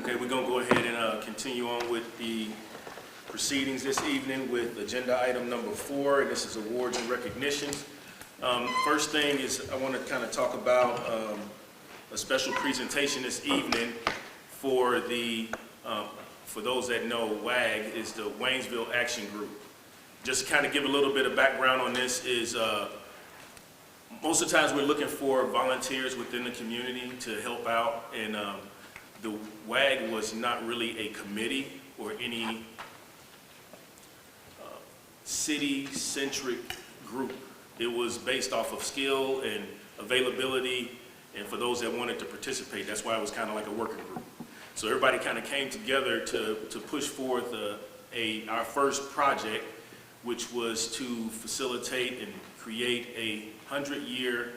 Okay, we're going to go ahead and continue on with the proceedings this evening with agenda item number 4, and this is awards and recognitions. First thing is I want to kind of talk about a special presentation this evening for those that know WAG is the Waynesville Action Group. Just to kind of give a little bit of background on this is most of the times we're looking for volunteers within the community to help out, and the WAG was not really a committee or any city-centric group. It was based off of skill and availability, and for those that wanted to participate. That's why it was kind of like a working group. So everybody kind of came together to push forth our first project, which was to facilitate and create a 100-year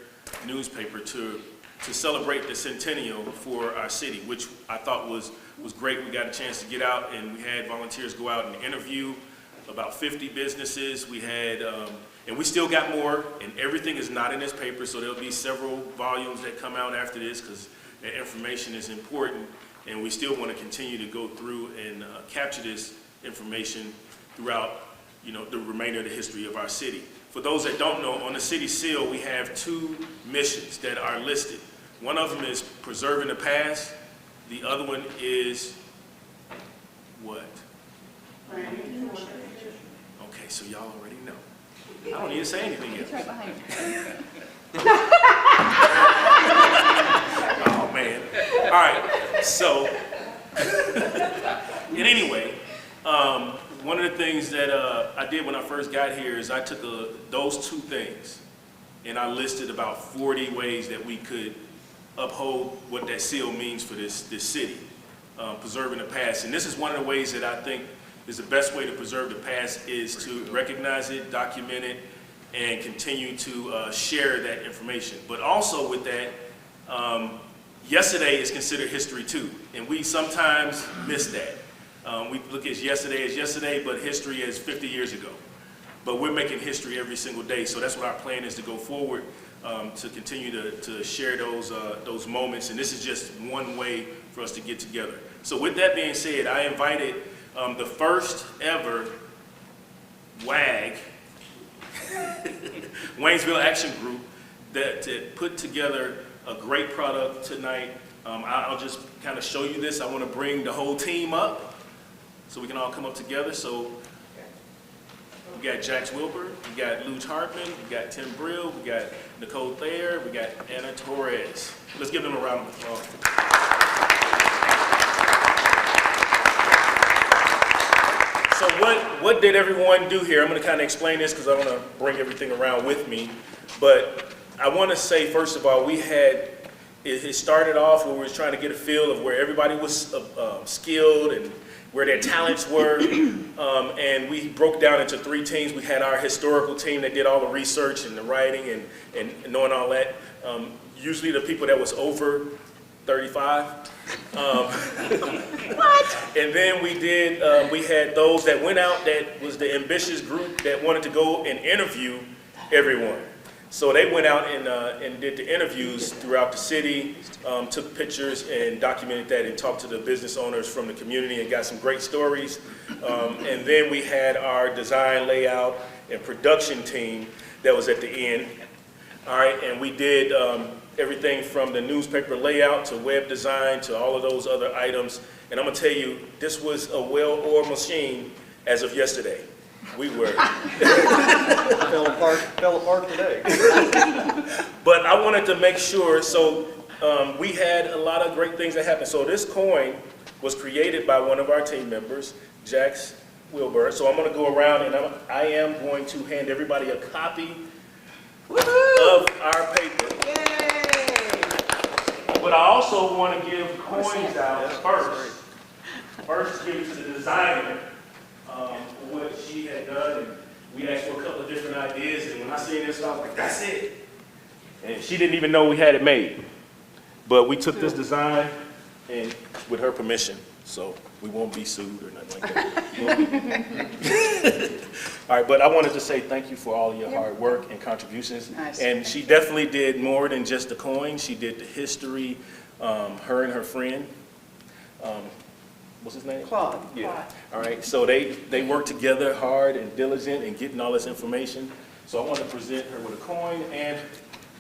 newspaper to celebrate the centennial for our city, which I thought was great. We got a chance to get out, and we had volunteers go out and interview about 50 businesses. We had, and we still got more, and everything is not in this paper, so there'll be several volumes that come out after this because that information is important, and we still want to continue to go through and capture this information throughout, the remainder of the history of our city. For those that don't know, on the city seal, we have 2 missions that are listed. One of them is preserving the past. The other one is what? Okay, so y'all already know. I don't need to say anything yet. It's right behind you. Oh, man. All right, so, and anyway, one of the things that I did when I first got here is I took those 2 things and I listed about 40 ways that we could uphold what that seal means for this city, preserving the past. And this is one of the ways that I think is the best way to preserve the past is to recognize it, document it, and continue to share that information. But also with that, yesterday is considered history too, and we sometimes miss that. We look at yesterday, but history is 50 years ago. But we're making history every single day, so that's what our plan is to go forward, to continue to share those moments, and this is just one way for us to get together. So with that being said, I invited the first ever WAG, Waynesville Action Group, that put together a great product tonight. I'll just kind of show you this. I want to bring the whole team up so we can all come up together. So we got Jax Wilbur, we got Luge Hartman, we got Tim Brill, we got Nicole Thayer, we got Anna Torres. Let's give them a round of applause. So what did everyone do here? I'm going to kind of explain this because I want to bring everything around with me. But I want to say, first of all, it started off where we were trying to get a feel of where everybody was skilled and where their talents were. And we broke down into 3 teams. We had our historical team that did all the research and the writing and knowing all that. Usually the people that was over 35. What? And then we had those that went out, that was the ambitious group that wanted to go and interview everyone. So they went out and did the interviews throughout the city, took pictures and documented that and talked to the business owners from the community and got some great stories. And then we had our design, layout, and production team that was at the end. All right, and we did everything from the newspaper layout to web design to all of those other items. And I'm gonna tell you, this was a well-oiled machine as of yesterday. We were. fell apart today. But I wanted to make sure, so we had a lot of great things that happened. So this coin was created by one of our team members, Jax Wilbur. So I'm gonna go around and I am going to hand everybody a copy of our paper. Yay! But I also want to give coins out first. First, give it to the designer, what she had done, and we asked for a couple of different ideas, and when I seen this, I was like, that's it. And she didn't even know we had it made. But we took this design and with her permission, so we won't be sued or nothing like that. All right, but I wanted to say thank you for all of your hard work and contributions. Nice. And she definitely did more than just the coin. She did the history, her and her friend. what's his name? Claude. Yeah. All right, so they work together hard and diligent in getting all this information. So I want to present her with a coin, and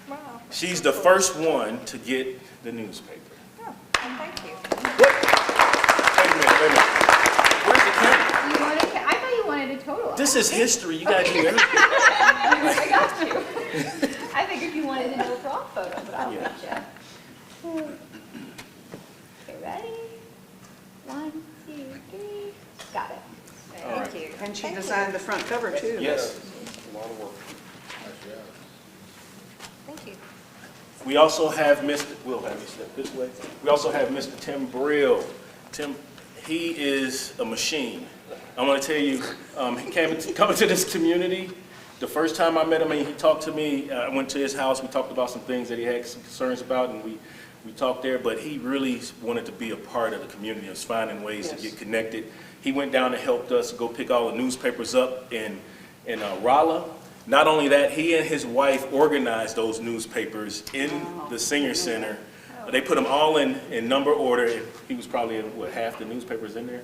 Wow. she's the first one to get the newspaper. Oh, and thank you. What? Wait a minute. Where's the camera? You wanted I thought you wanted a total. This is history. You gotta do everything. I got you. I figured you wanted an overall photo, but I'll Yeah. get you. Okay, ready? 1, 2, 3. Got it. All right. Thank you. And she Thank you. designed the front cover too. Yes. A lot of work. Thank you. We also have we'll have you step this way. We also have Mr. Tim Brill. Tim, he is a machine. I want to tell you, he coming to this community. The first time I met him and he talked to me, I went to his house. We talked about some things that he had some concerns about, and we talked there. But he really wanted to be a part of the community. He was finding ways to get connected. He went down and helped us go pick all the newspapers up in Rolla. Not only that, he and his wife organized those newspapers in the senior center. They put them all in number order, and he was probably in, what, half the newspapers in there?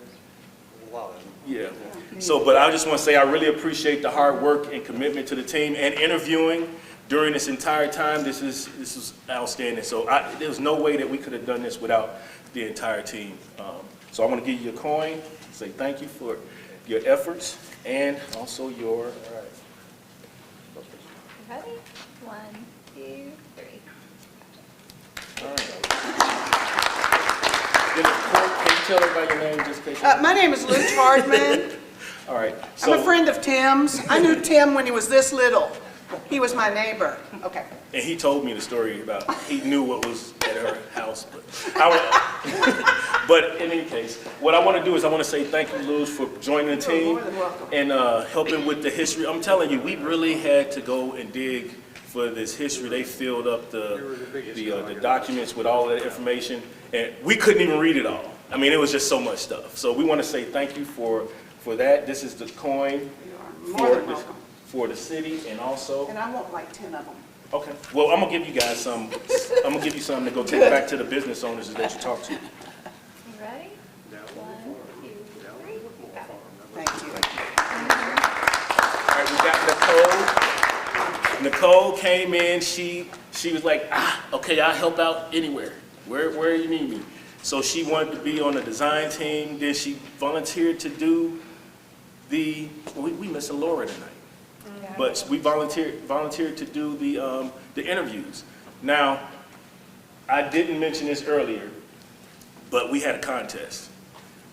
A lot of them. Yeah. So, but I just want to say I really appreciate the hard work and commitment to the team and interviewing during this entire time. This is outstanding. So there was no way that we could have done this without the entire team. So I want to give you a coin, say thank you for your efforts and also your, Ready? 1, 2, 3. all right. Can you tell everybody your name just in case? My name is Lou Hardman. All right. I'm a friend of Tim's. I knew Tim when he was this little. He was my neighbor. Okay. And he told me the story about, he knew what was at her house. But in any case, what I want to do is I want to say thank you, Luz, for joining the team more than welcome. and helping with the history. I'm telling you, we really had to go and dig for this history. They filled up the documents with all of that information, and we couldn't even read it all. I mean, it was just so much stuff. So we want to say thank you for that. This is the coin More than welcome. for the city, and also. And I want like 10 of them. Okay, well, I'm gonna give you guys some, I'm gonna give you something to go take back to the business owners that you talk to. You ready? 1, 2, 3. Got it. Thank you. All right, we got Nicole. Nicole came in, she was like, okay, I'll help out anywhere, where you need me. So she wanted to be on the design team, then she volunteered to do we missing Laura tonight. But we volunteered to do the interviews. Now, I didn't mention this earlier, but we had a contest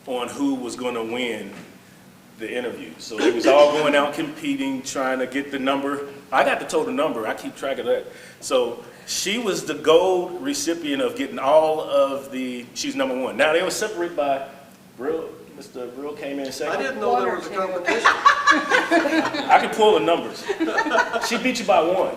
on who was going to win the interviews. So it was all going out competing, trying to get the number. I got the total number. I keep track of that. So she was the gold recipient of getting all of she's number one. Now, they were separated by Mr. Brill came in second. I didn't know there was a competition. I can pull the numbers. She beat you by one.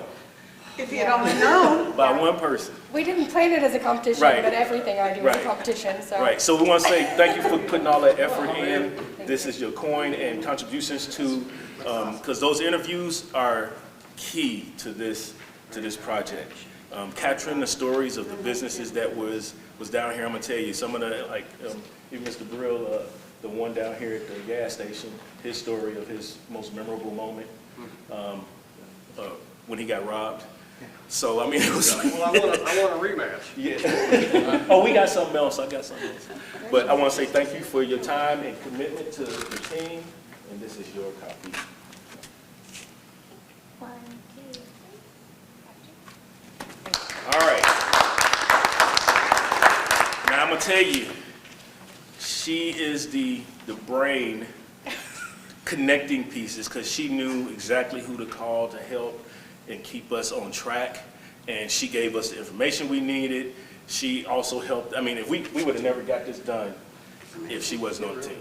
If you'd only known. By one person. We didn't plan it as a competition, Right. but everything I do is Right. a competition, so. Right, so we want to say thank you for putting all that effort in. This is your coin and contributions to, because those interviews are key to this project. Capturing the stories of the businesses that was down here. I'm gonna tell you, some of the, like, even Mr. Brill, the one down here at the gas station, his story of his most memorable moment when he got robbed. So, I mean, it was like, Well, I want a rematch. yeah. Oh, we got something else. I got something else. But I want to say thank you for your time and commitment to the team, and this is your copy. 1, 2, 3. All right. Now I'm gonna tell you, she is the brain connecting pieces, because she knew exactly who to call to help and keep us on track, and she gave us the information we needed. She also helped. I mean, if we would have never got this done if she wasn't on the team.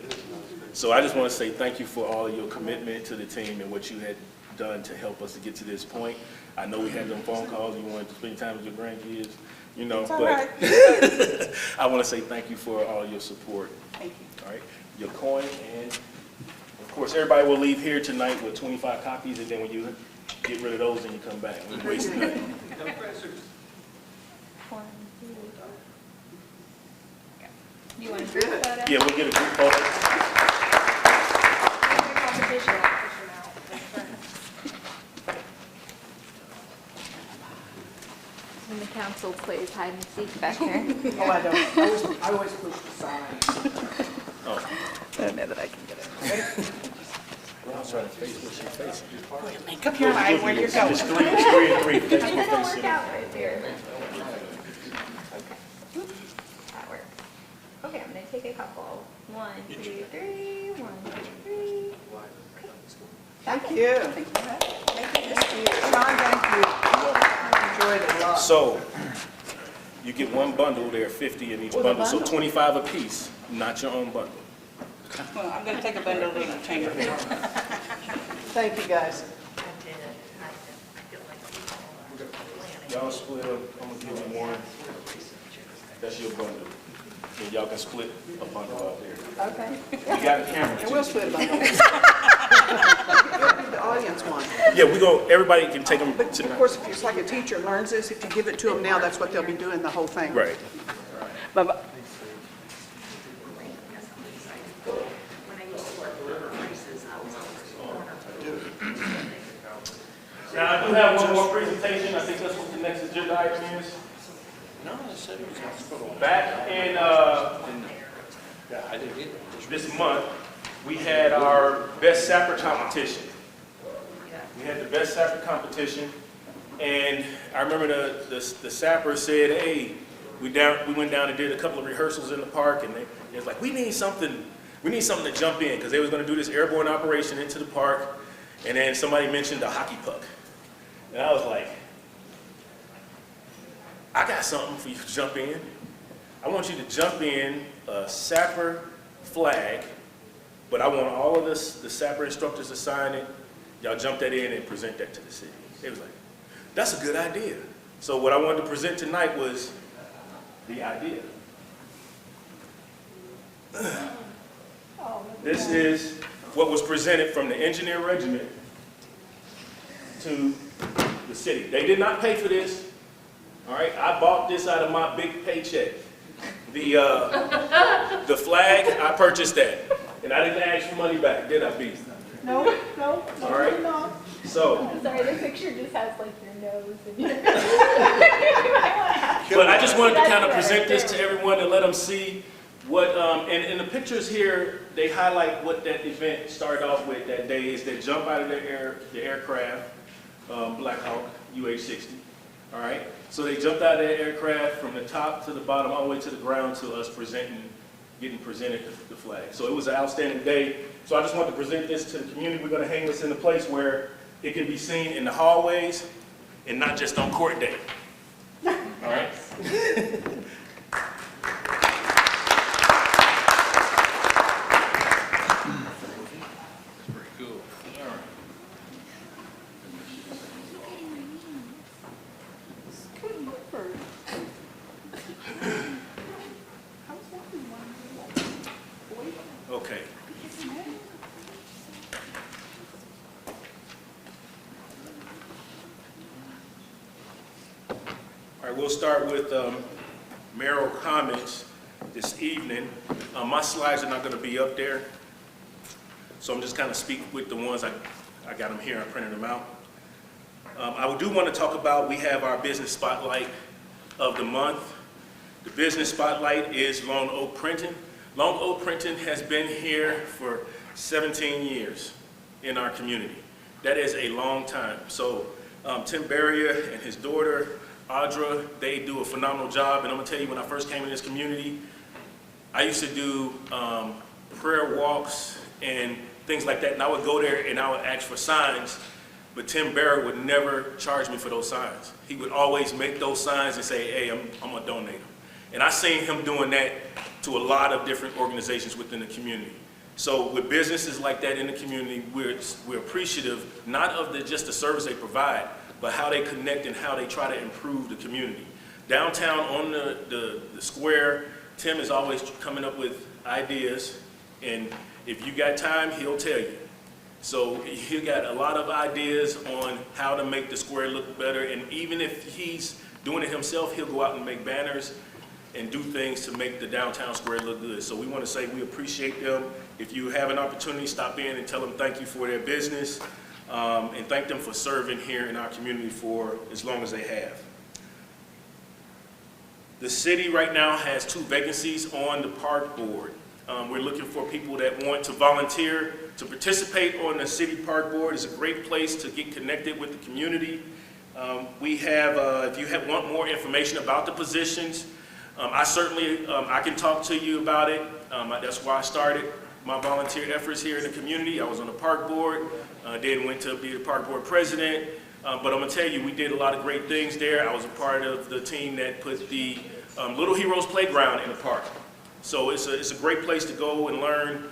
So I just want to say thank you for all of your commitment to the team and what you had done to help us to get to this point. I know we had them phone calls, you wanted to spend time with your grandkids, you know, It's all but right. I want to say thank you for all your support. Thank you. All right, your coin, and of course, everybody will leave here tonight with 25 copies, and then when you get rid of those, and you come back. We waste the night. 1, 2. You want a group photo? Yeah, we'll get a group photo. Competition, I'll push them out. When the council plays hide and seek back there. Oh, I don't. I always push the sign. Oh. I don't know that I can get it. Make up your mind where you're going. It's three and three. It doesn't work out right there. Okay. That works. Okay, I'm gonna take a couple. 1, 2, 3. 1, 2, 3. Thank you. Thank you. Sean, thank you. Enjoyed it a lot. So, you get one bundle, there are 50 in each bundle, so 25 apiece, not your own bundle. Well, I'm going to take a bundle of entertainment. Thank you, guys. Y'all split them, I'm gonna give you one. That's your bundle. And y'all can split a bundle out there. Okay. You got a camera And too. we'll split a bundle. Give the audience one. Yeah, everybody can take them But of tonight. course, if it's like a teacher learns this, if you give it to them now, that's what they'll be doing the whole thing. Right. Bye-bye. Now, I do have one more presentation, I think that's what the next agenda item is. Back in, this month, we had our best sapper competition. We had the best sapper competition, and I remember the sapper said, hey, we went down and did a couple of rehearsals in the park, and they was like, we need something to jump in, because they was gonna do this airborne operation into the park, and then somebody mentioned the hockey puck. And I was like, I got something for you to jump in. I want you to jump in a sapper flag, but I want all of the sapper instructors to sign it. Y'all jump that in and present that to the city. They was like, that's a good idea. So what I wanted to present tonight was the idea. This is what was presented from the engineer regiment to the city. They did not pay for this. All right, I bought this out of my big paycheck. The flag, I purchased that. And I didn't ask for money back, did I, B? No, All right. no. So, I'm sorry, the picture just has like your nose and your. but I just wanted to kind of present this to everyone and let them see what, and the pictures here, they highlight what that event started off with that day, is they jump out of the aircraft, Black Hawk UH-60, all right? So they jumped out of that aircraft from the top to the bottom, all the way to the ground to us getting presented the flag. So it was an outstanding day. So I just wanted to present this to the community. We're gonna hang this in a place where it can be seen in the hallways and not just on court day, all right? Okay. All right, we'll start with mayoral comments this evening. My slides are not going to be up there, so I'm just kind of speaking with the ones I got them here. I printed them out. I do want to talk about, we have our business spotlight of the month. The business spotlight is Lone Oak Printing. Lone Oak Printing has been here for 17 years in our community. That is a long time. So Tim Barrier and his daughter, Audra, they do a phenomenal job. And I'm gonna tell you, when I first came in this community, I used to do prayer walks and things like that. And I would go there and I would ask for signs, but Tim Barrier would never charge me for those signs. He would always make those signs and say, hey, I'm gonna donate them. And I seen him doing that to a lot of different organizations within the community. So with businesses like that in the community, we're appreciative, not of just the service they provide, but how they connect and how they try to improve the community. Downtown on the square, Tim is always coming up with ideas, and if you got time, he'll tell you. So he got a lot of ideas on how to make the square look better, and even if he's doing it himself, he'll go out and make banners. and do things to make the downtown square look good. So we want to say we appreciate them. If you have an opportunity, stop in and tell them thank you for their business, and thank them for serving here in our community for as long as they have. The city right now has 2 vacancies on the park board. We're looking for people that want to volunteer to participate on the city park board. It's a great place to get connected with the community. We have, if you want more information about the positions, I can talk to you about it. That's why I started my volunteer efforts here in the community. I was on the park board, then went to be the park board president. But I'm gonna tell you, we did a lot of great things there. I was a part of the team that put the Little Heroes Playground in the park. So it's a great place to go and learn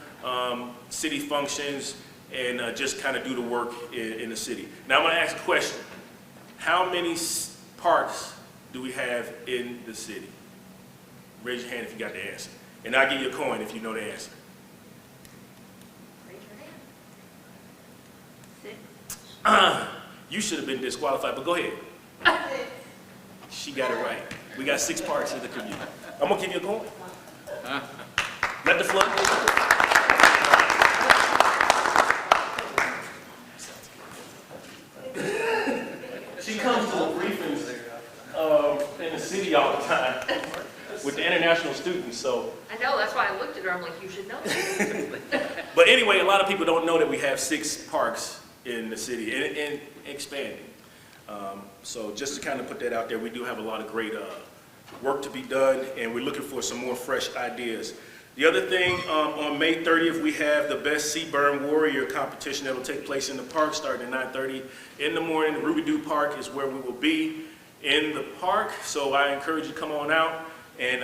city functions and just kind of do the work in the city. Now I'm gonna ask a question. How many parks do we have in the city? Raise your hand if you got the answer. And I'll give you a coin if you know the answer. Raise your hand. 6. You should have been disqualified, but go ahead. She got it right. We got 6 parks in the community. I'm gonna give you a coin. Let the flood go. She comes to the briefings in the city all the time with the international students, so. I know, that's why I looked at her, I'm like, you should know that. But anyway, a lot of people don't know that we have 6 parks in the city and expanding. So just to kind of put that out there, we do have a lot of great work to be done, and we're looking for some more fresh ideas. The other thing, on May 30th, we have the Best Seaburn Warrior competition that will take place in the park starting at 9:30 in the morning. Ruby Doo Park is where we will be in the park, so I encourage you to come on out, and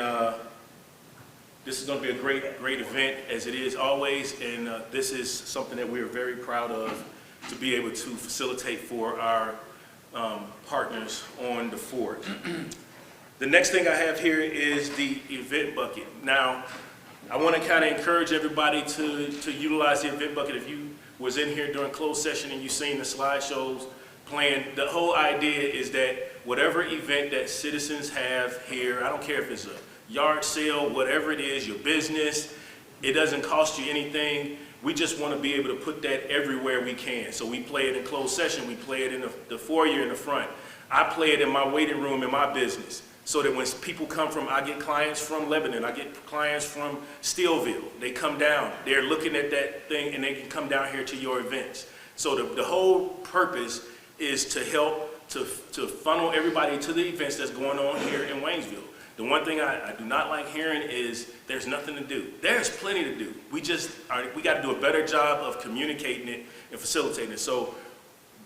this is going to be a great event, as it is always, and this is something that we are very proud of to be able to facilitate for our partners on the fort. The next thing I have here is the event bucket. Now, I want to kind of encourage everybody to utilize the event bucket. If you was in here during closed session and you seen the slideshows playing, the whole idea is that whatever event that citizens have here, I don't care if it's a yard sale, whatever it is, your business, it doesn't cost you anything. We just want to be able to put that everywhere we can. So we play it in closed session, we play it in the foyer in the front. I play it in my waiting room in my business, so that when people come from, I get clients from Lebanon, I get clients from Steelville. They come down, they're looking at that thing, and they can come down here to your events. So the whole purpose is to help to funnel everybody to the events that's going on here in Waynesville. The one thing I do not like hearing is there's nothing to do. There's plenty to do. We got to do a better job of communicating it and facilitating it. So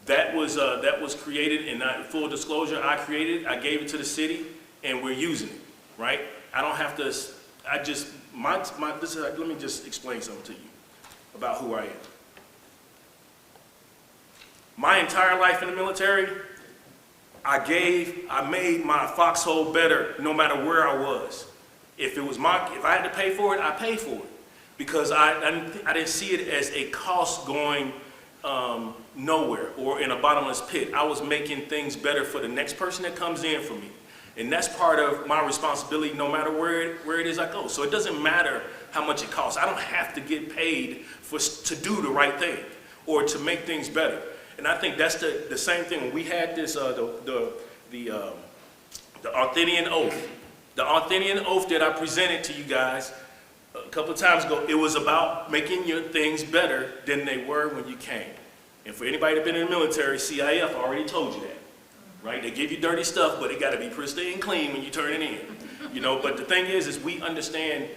that was created, and full disclosure, I created it, I gave it to the city, and we're using it, right? I don't have to, let me just explain something to you about who I am. My entire life in the military, I made my foxhole better no matter where I was. If I had to pay for it, I paid for it. Because I didn't see it as a cost going nowhere or in a bottomless pit. I was making things better for the next person that comes in for me. And that's part of my responsibility no matter where it is I go. So it doesn't matter how much it costs. I don't have to get paid to do the right thing or to make things better. And I think that's the same thing. When we had this, the Athenian Oath. The Athenian Oath that I presented to you guys a couple of times ago, it was about making your things better than they were when you came. And for anybody that's been in the military, CIF already told you that. Right? They give you dirty stuff, but it got to be pristine clean when you turn it in. But the thing is we understand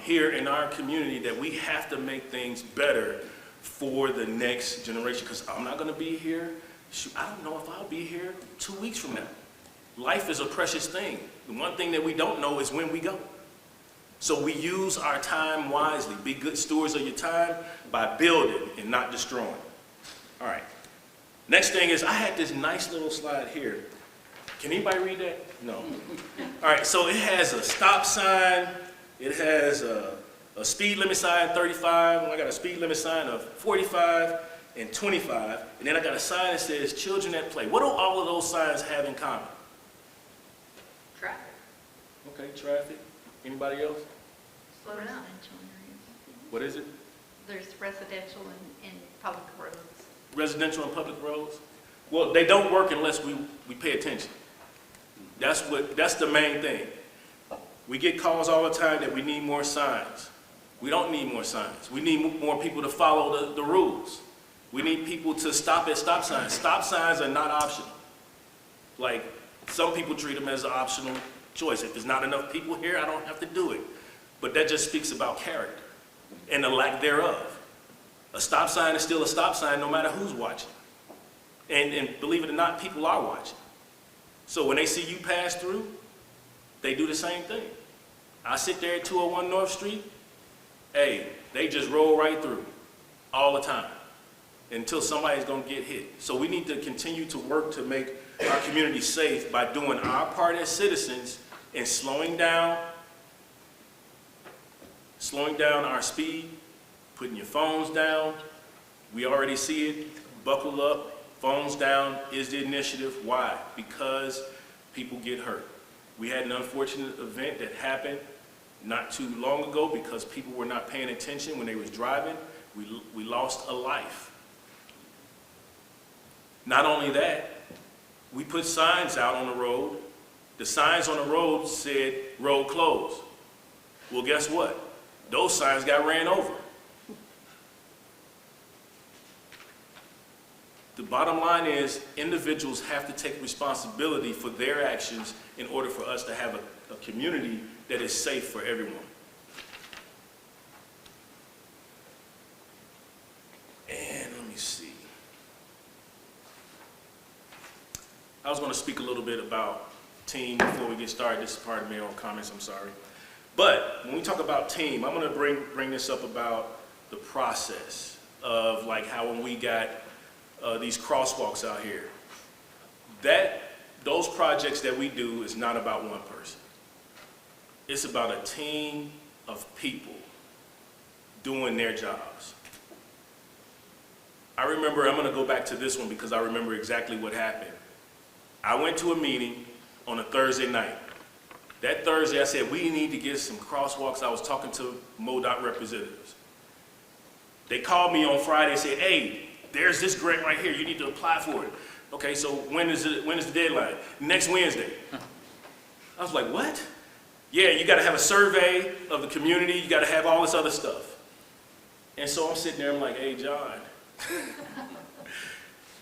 here in our community that we have to make things better for the next generation, because I'm not going to be here. I don't know if I'll be here 2 weeks from now. Life is a precious thing. The one thing that we don't know is when we go. So we use our time wisely. Be good stewards of your time by building and not destroying. All right. Next thing is I had this nice little slide here. Can anybody read that? No. All right, so it has a stop sign. It has a speed limit sign, 35. I got a speed limit sign of 45 and 25. And then I got a sign that says children at play. What do all of those signs have in common? Traffic. Okay, traffic. Anybody else? Slow down. What is it? There's residential and public roads. Residential and public roads? Well, they don't work unless we pay attention. That's the main thing. We get calls all the time that we need more signs. We don't need more signs. We need more people to follow the rules. We need people to stop at stop signs. Stop signs are not optional. Like, some people treat them as an optional choice. If there's not enough people here, I don't have to do it. But that just speaks about character and the lack thereof. A stop sign is still a stop sign no matter who's watching. And believe it or not, people are watching. So when they see you pass through, they do the same thing. I sit there at 201 North Street, hey, they just roll right through all the time until somebody's gonna get hit. So we need to continue to work to make our community safe by doing our part as citizens and slowing down our speed, putting your phones down. We already see it. Buckle up. Phones down is the initiative. Why? Because people get hurt. We had an unfortunate event that happened not too long ago because people were not paying attention when they was driving. We lost a life. Not only that, we put signs out on the road. The signs on the road said road closed. Well, guess what? Those signs got ran over. The bottom line is individuals have to take responsibility for their actions in order for us to have a community that is safe for everyone. And let me see. I was going to speak a little bit about team before we get started. This is part of my own comments, I'm sorry. But when we talk about team, I'm going to bring this up about the process of like how when we got these crosswalks out here. Those projects that we do is not about one person. It's about a team of people doing their jobs. I remember, I'm gonna go back to this one because I remember exactly what happened. I went to a meeting on a Thursday night. That Thursday I said, we need to get some crosswalks. I was talking to MoDOT representatives. They called me on Friday and said, hey, there's this grant right here, you need to apply for it. Okay, so when is the deadline? Next Wednesday. I was like, what? Yeah, you gotta have a survey of the community, you gotta have all this other stuff. And so I'm sitting there, I'm like, hey, John,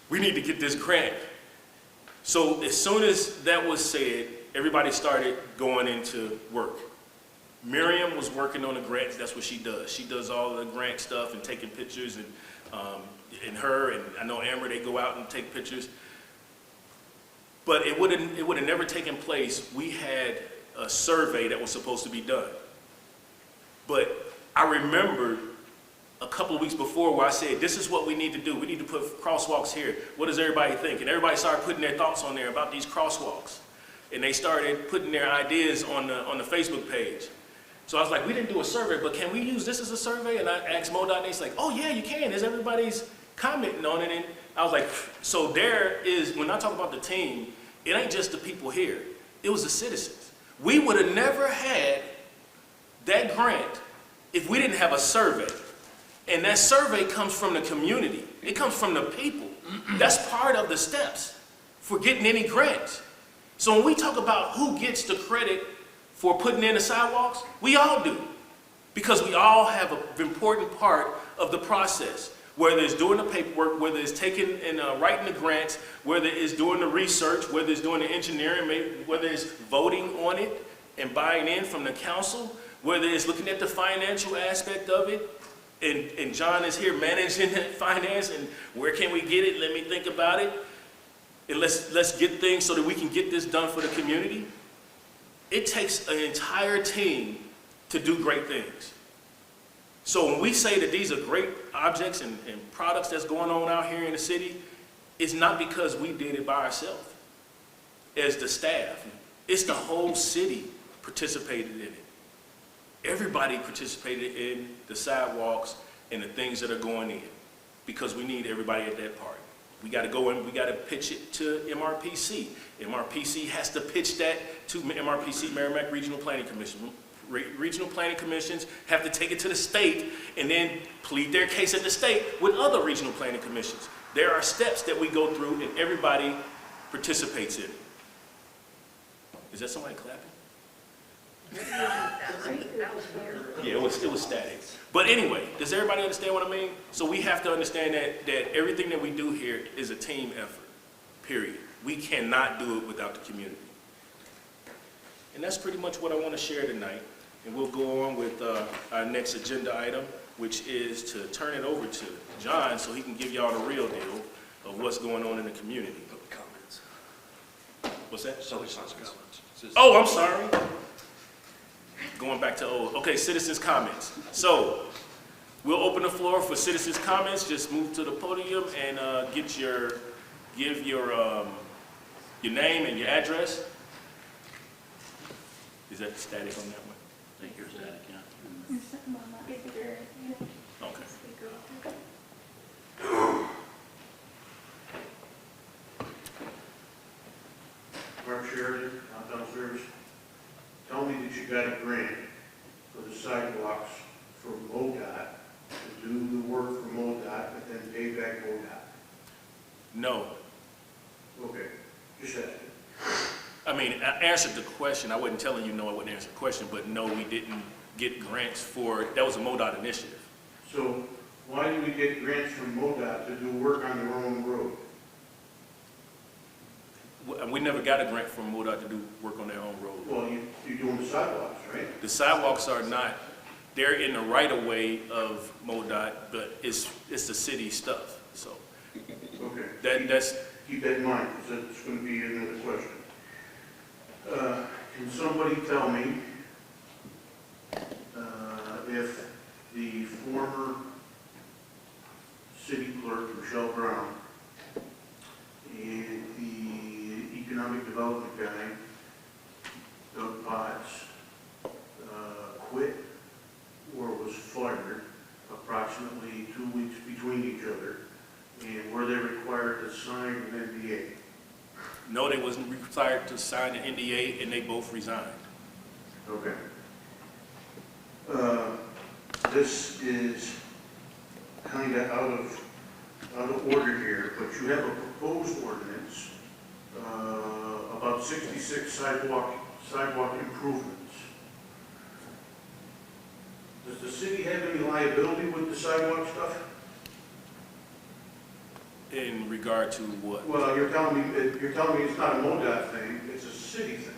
we need to get this grant. So as soon as that was said, everybody started going into work. Miriam was working on the grants, that's what she does. She does all the grant stuff and taking pictures and her and I know Amber, they go out and take pictures. But it would have never taken place. We had a survey that was supposed to be done. But I remembered a couple of weeks before where I said, this is what we need to do. We need to put crosswalks here. What does everybody think? And everybody started putting their thoughts on there about these crosswalks. And they started putting their ideas on the Facebook page. So I was like, we didn't do a survey, but can we use this as a survey? And I asked MoDOT, and they're like, oh yeah, you can. There's everybody's commenting on it. And I was like, so there is, when I talk about the team, it ain't just the people here. It was the citizens. We would have never had that grant if we didn't have a survey. And that survey comes from the community. It comes from the people. That's part of the steps for getting any grants. So when we talk about who gets the credit for putting in the sidewalks, we all do. Because we all have an important part of the process. Whether it's doing the paperwork, whether it's taking and writing the grants, whether it's doing the research, whether it's doing the engineering, maybe, whether it's voting on it and buying in from the council, whether it's looking at the financial aspect of it, and John is here managing that finance and where can we get it, let me think about it, and let's get things so that we can get this done for the community. It takes an entire team to do great things. So when we say that these are great objects and products that's going on out here in the city, it's not because we did it by ourselves as the staff. It's the whole city participated in it. Everybody participated in the sidewalks and the things that are going in because we need everybody at that party. We got to go and we got to pitch it to MRPC. MRPC has to pitch that to MRPC, Merrimack Regional Planning Commission. Regional planning commissions have to take it to the state and then plead their case at the state with other regional planning commissions. There are steps that we go through and everybody participates in it. Is that somebody clapping? That was weird. Yeah, it was static. But anyway, does everybody understand what I mean? So we have to understand that everything that we do here is a team effort, period. We cannot do it without the community. And that's pretty much what I want to share tonight. And we'll go on with our next agenda item, which is to turn it over to John so he can give y'all the real deal of what's going on in the community. Comments. What's that? Citizens' comments. Oh, I'm sorry. Going back to old. Okay, citizens' comments. So we'll open the floor for citizens' comments. Just move to the podium and give your name and your address. Is that static on that one? I think you're static, yeah. Okay. Mark Sheridan, I'm downstairs. Tell me that you got a grant for the sidewalks for MoDOT, to do the work for MoDOT, and then pay back MoDOT. No. Okay, just asking. I mean, I answered the question. I wasn't telling you no, I wouldn't answer the question, but no, we didn't get grants for, that was a MoDOT initiative. So why do we get grants from MoDOT to do work on their own road? We never got a grant from MoDOT to do work on their own road. Well, you're doing the sidewalks, right? The sidewalks are not, they're in the right of way of MoDOT, but it's the city stuff, so. Okay. That's, Keep that in mind, because that's going to be another question. Can somebody tell me if the former city clerk, Michelle Brown, and the economic development guy, Doug Potts, quit or was fired approximately 2 weeks between each other, and were they required to sign an NDA? no, they wasn't required to sign an NDA, and they both resigned. Okay. This is kind of out of order here, but you have a proposed ordinance about 66 sidewalk improvements. Does the city have any liability with the sidewalk stuff? In regard to what? Well, you're telling me it's not a MoDOT thing, it's a city thing.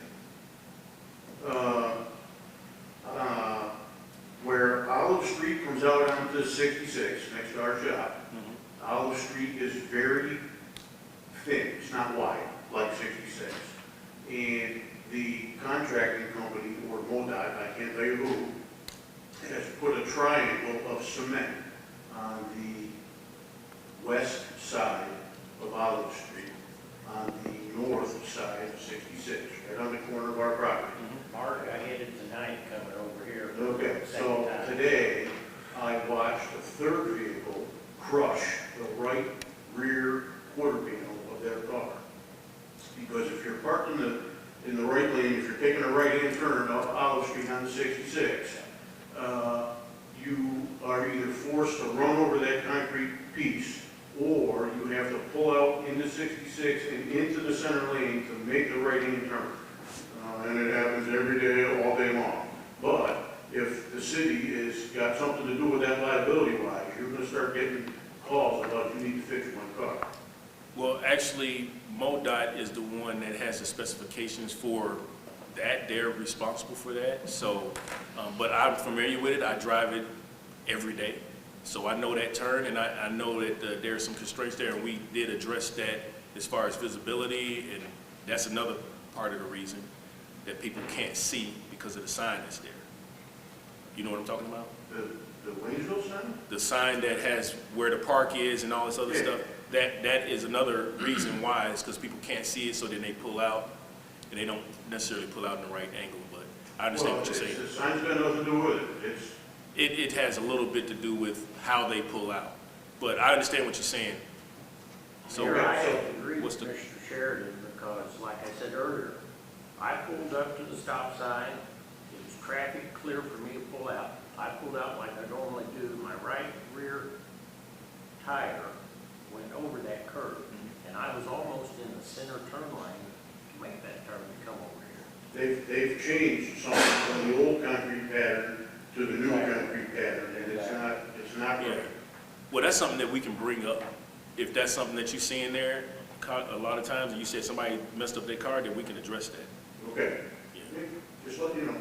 Where Olive Street comes out onto 66, next to our shop, Olive Street is very thin, it's not wide, like 66. And the contracting company, or MoDOT, I can't tell you who, has put a triangle of cement on the west side of Olive Street, on the north side of 66, right on the corner of our property. Mark, I hit it tonight coming over here. Okay, so today, I watched a third vehicle crush the right rear quarter panel of their car. Because if you're parked in the right lane, if you're taking a right-hand turn off Olive Street on 66, you are either forced to run over that concrete piece, or you have to pull out into 66 and into the center lane to make the right-hand turn. And it happens every day, all day long. But if the city has got something to do with that liability-wise, you're gonna start getting calls about you need to fix my car. Well, actually, MoDOT is the one that has the specifications for that. They're responsible for that. So, but I'm familiar with it. I drive it every day. So I know that turn, and I know that there are some constraints there, and we did address that as far as visibility, and that's another part of the reason that people can't see because of the sign that's there. You know what I'm talking about? The Waynesville sign? The sign that has where the park is and all this other Yeah. stuff. That is another reason why, is because people can't see it, so then they pull out, and they don't necessarily pull out in the right angle, but I understand what you're saying. The sign's got nothing to do with it. It has a little bit to do with how they pull out, but I understand what you're saying. So, Mayor, I have to agree what's with the- Mr. Sheridan because, like I said earlier, I pulled up to the stop sign. It was traffic clear for me to pull out. I pulled out like I normally do. My right rear tire went over that curb. And I was almost in the center turn lane to make that turn to come over here. They've changed something from the old concrete pattern to the new concrete pattern, and it's not yeah. right. Well, that's something that we can bring up. If that's something that you see in there, a lot of times, and you said somebody messed up their car, then we can address that. Okay, Yeah. just let you know.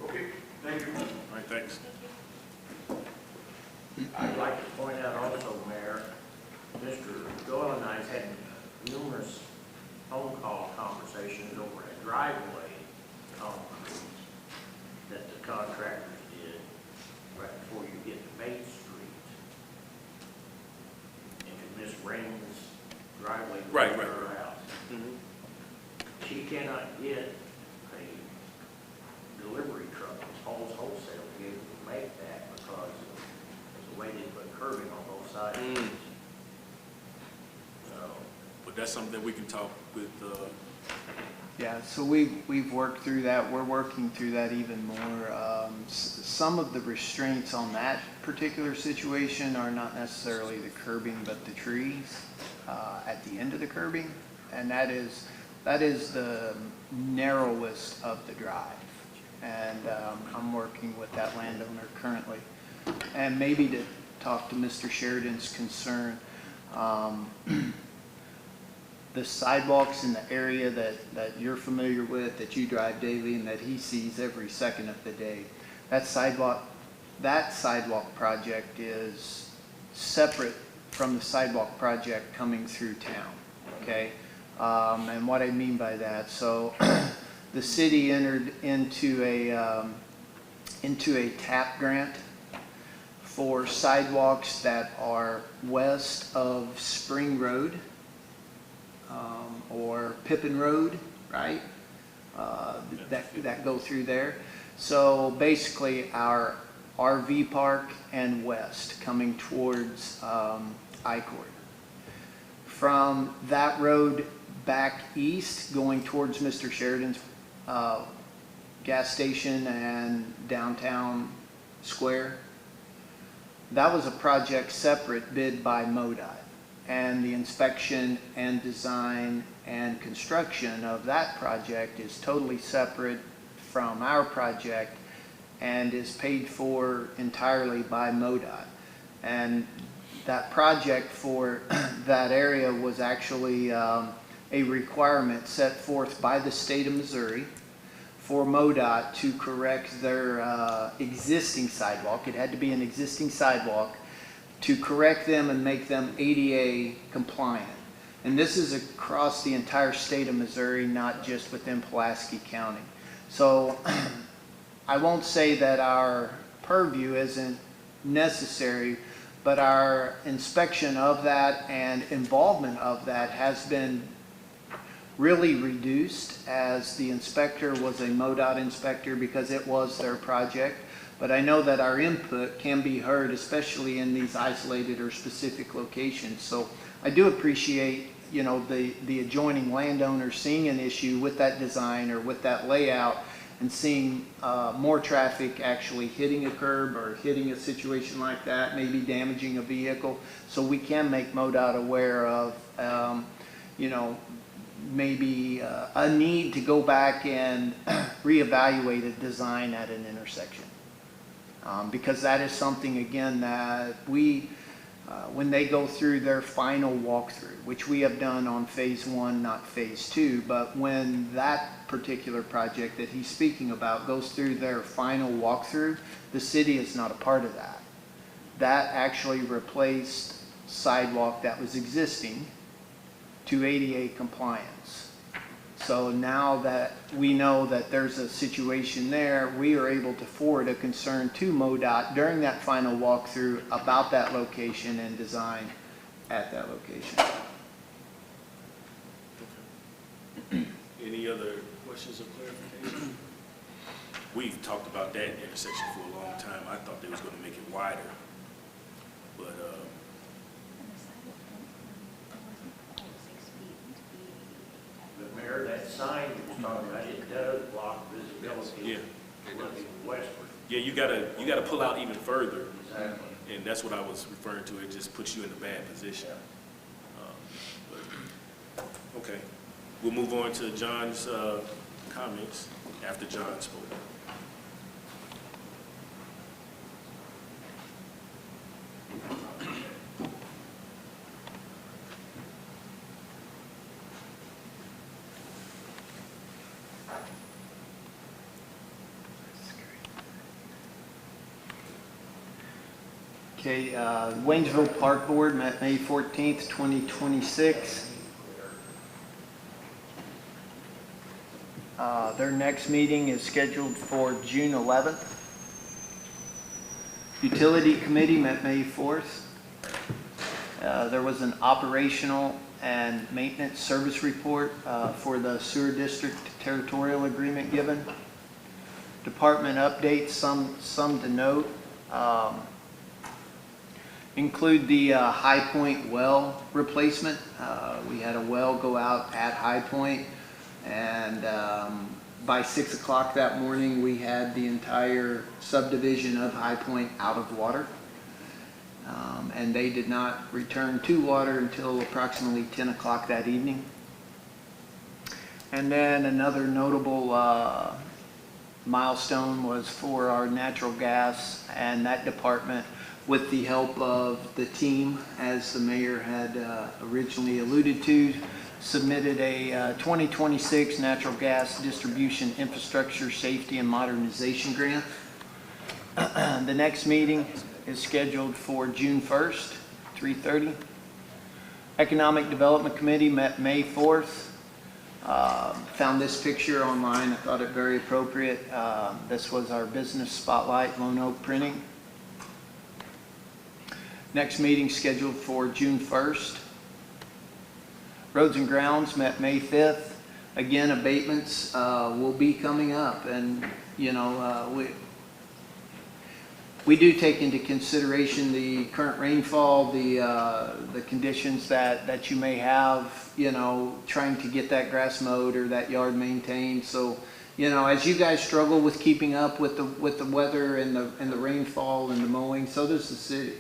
Okay, thank you. All right, thanks. I'd like to point out also, Mayor, Mr. Doyle and I have had numerous phone call conversations over a driveway that the contractors did right before you get to Main Street. Into Miss Rain's driveway. Right, to right, her right. house. Mhm. She cannot get a delivery truck from Paul's Wholesale to be able to make that because of the way they put curbing on both sides. Mm. So, But that's something that we can talk with, Yeah, so we've worked through that. We're working through that even more. Some of the restraints on that particular situation are not necessarily the curbing, but the trees at the end of the curbing. And that is the narrowest of the drive. And I'm working with that landowner currently. And maybe to talk to Mr. Sheridan's concern, the sidewalks in the area that you're familiar with, that you drive daily and that he sees every second of the day, that sidewalk project is separate from the sidewalk project coming through town, okay? And what I mean by that, so the city entered into a TAP grant for sidewalks that are west of Spring Road, or Pippin Road, right? That go through there. So basically our RV park and west coming towards I-Court. From that road back east going towards Mr. Sheridan's gas station and downtown square, that was a project separate bid by MoDOT. And the inspection and design and construction of that project is totally separate from our project and is paid for entirely by MoDOT. And that project for that area was actually a requirement set forth by the state of Missouri for MoDOT to correct their existing sidewalk. It had to be an existing sidewalk to correct them and make them ADA compliant. And this is across the entire state of Missouri, not just within Pulaski County. So I won't say that our purview isn't necessary, but our inspection of that and involvement of that has been really reduced, as the inspector was a MoDOT inspector because it was their project. But I know that our input can be heard, especially in these isolated or specific locations. So I do appreciate, you know, the adjoining landowner seeing an issue with that design or with that layout and seeing more traffic actually hitting a curb or hitting a situation like that, maybe damaging a vehicle. So we can make MoDOT aware of, you know, maybe a need to go back and reevaluate a design at an intersection. Because that is something, again, that we, when they go through their final walkthrough, which we have done on phase 1, not phase 2, but when that particular project that he's speaking about goes through their final walkthrough, the city is not a part of that. That actually replaced sidewalk that was existing to ADA compliance. So now that we know that there's a situation there, we are able to forward a concern to MoDOT during that final walkthrough about that location and design at that location. any other questions or clarification? We've talked about that intersection for a long time. I thought they was gonna make it wider, but, where that sign was talking about, it does block visibility Yeah. looking westward. Yeah, you gotta pull out even further, Exactly. and that's what I was referring to. It just puts you in a bad position. But, okay, we'll move on to John's comments after John spoke. Okay, Waynesville Park Board met May 14th, 2026. Their next meeting is scheduled for June 11th. Utility Committee met May 4th. There was an operational and maintenance service report for the sewer district territorial agreement given. Department updates, some to note. Include the High Point well replacement. We had a well go out at High Point, and by 6 o'clock that morning, we had the entire subdivision of High Point out of water. And they did not return to water until approximately 10 o'clock that evening. And then another notable milestone was for our natural gas, and that department, with the help of the team, as the mayor had originally alluded to, submitted a 2026 natural gas distribution infrastructure safety and modernization grant. The next meeting is scheduled for June 1st, 3:30. Economic Development Committee met May 4th. Found this picture online. I thought it very appropriate. This was our business spotlight, Lone Oak Printing. Next meeting scheduled for June 1st. Roads and Grounds met May 5th. Again, abatements will be coming up, and you know, we do take into consideration the current rainfall, the conditions that you may have, you know, trying to get that grass mowed or that yard maintained. So, you know, as you guys struggle with keeping up with the weather and the rainfall and the mowing, so does the city.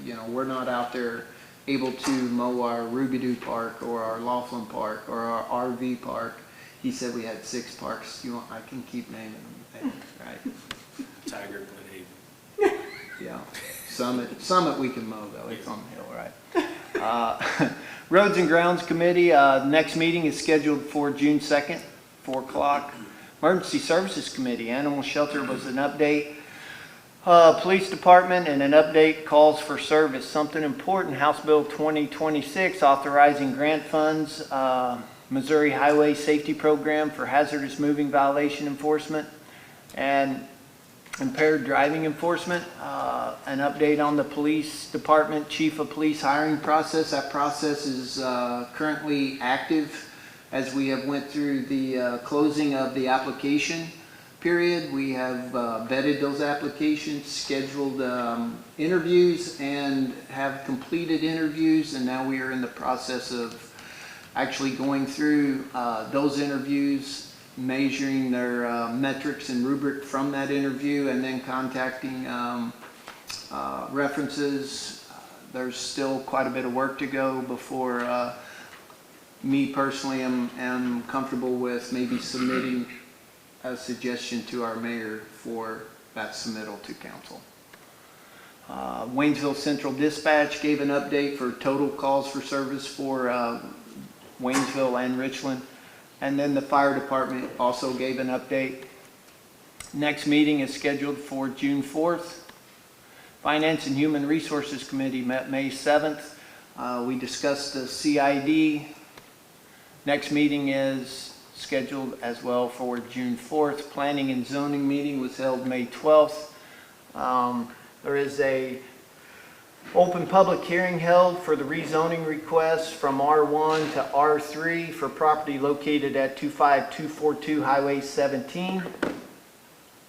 You know, we're not out there able to mow our Rubidoux Park or our Laughlin Park or our RV park. He said we had 6 parks. I can keep naming them, right? Tiger, Glen Haven. Yeah, Summit we can mow though, it's on the hill, right? Roads and Grounds Committee, next meeting is scheduled for June 2nd, 4 o'clock. Emergency Services Committee, Animal Shelter was an update. Police Department and an update, calls for service. Something important, House Bill 2026 authorizing grant funds, Missouri Highway Safety Program for hazardous moving violation enforcement and impaired driving enforcement. An update on the Police Department Chief of Police hiring process. That process is currently active as we have went through the closing of the application period. We have vetted those applications, scheduled interviews, and have completed interviews, and now we are in the process of actually going through those interviews, measuring their metrics and rubric from that interview, and then contacting references. There's still quite a bit of work to go before me personally am comfortable with maybe submitting a suggestion to our mayor for that submittal to council. Waynesville Central Dispatch gave an update for total calls for service for Waynesville and Richland. And then the fire department also gave an update. Next meeting is scheduled for June 4th. Finance and Human Resources Committee met May 7th. We discussed the CID. Next meeting is scheduled as well for June 4th. Planning and zoning meeting was held May 12th. There is a open public hearing held for the rezoning request from R1 to R3 for property located at 25242 Highway 17.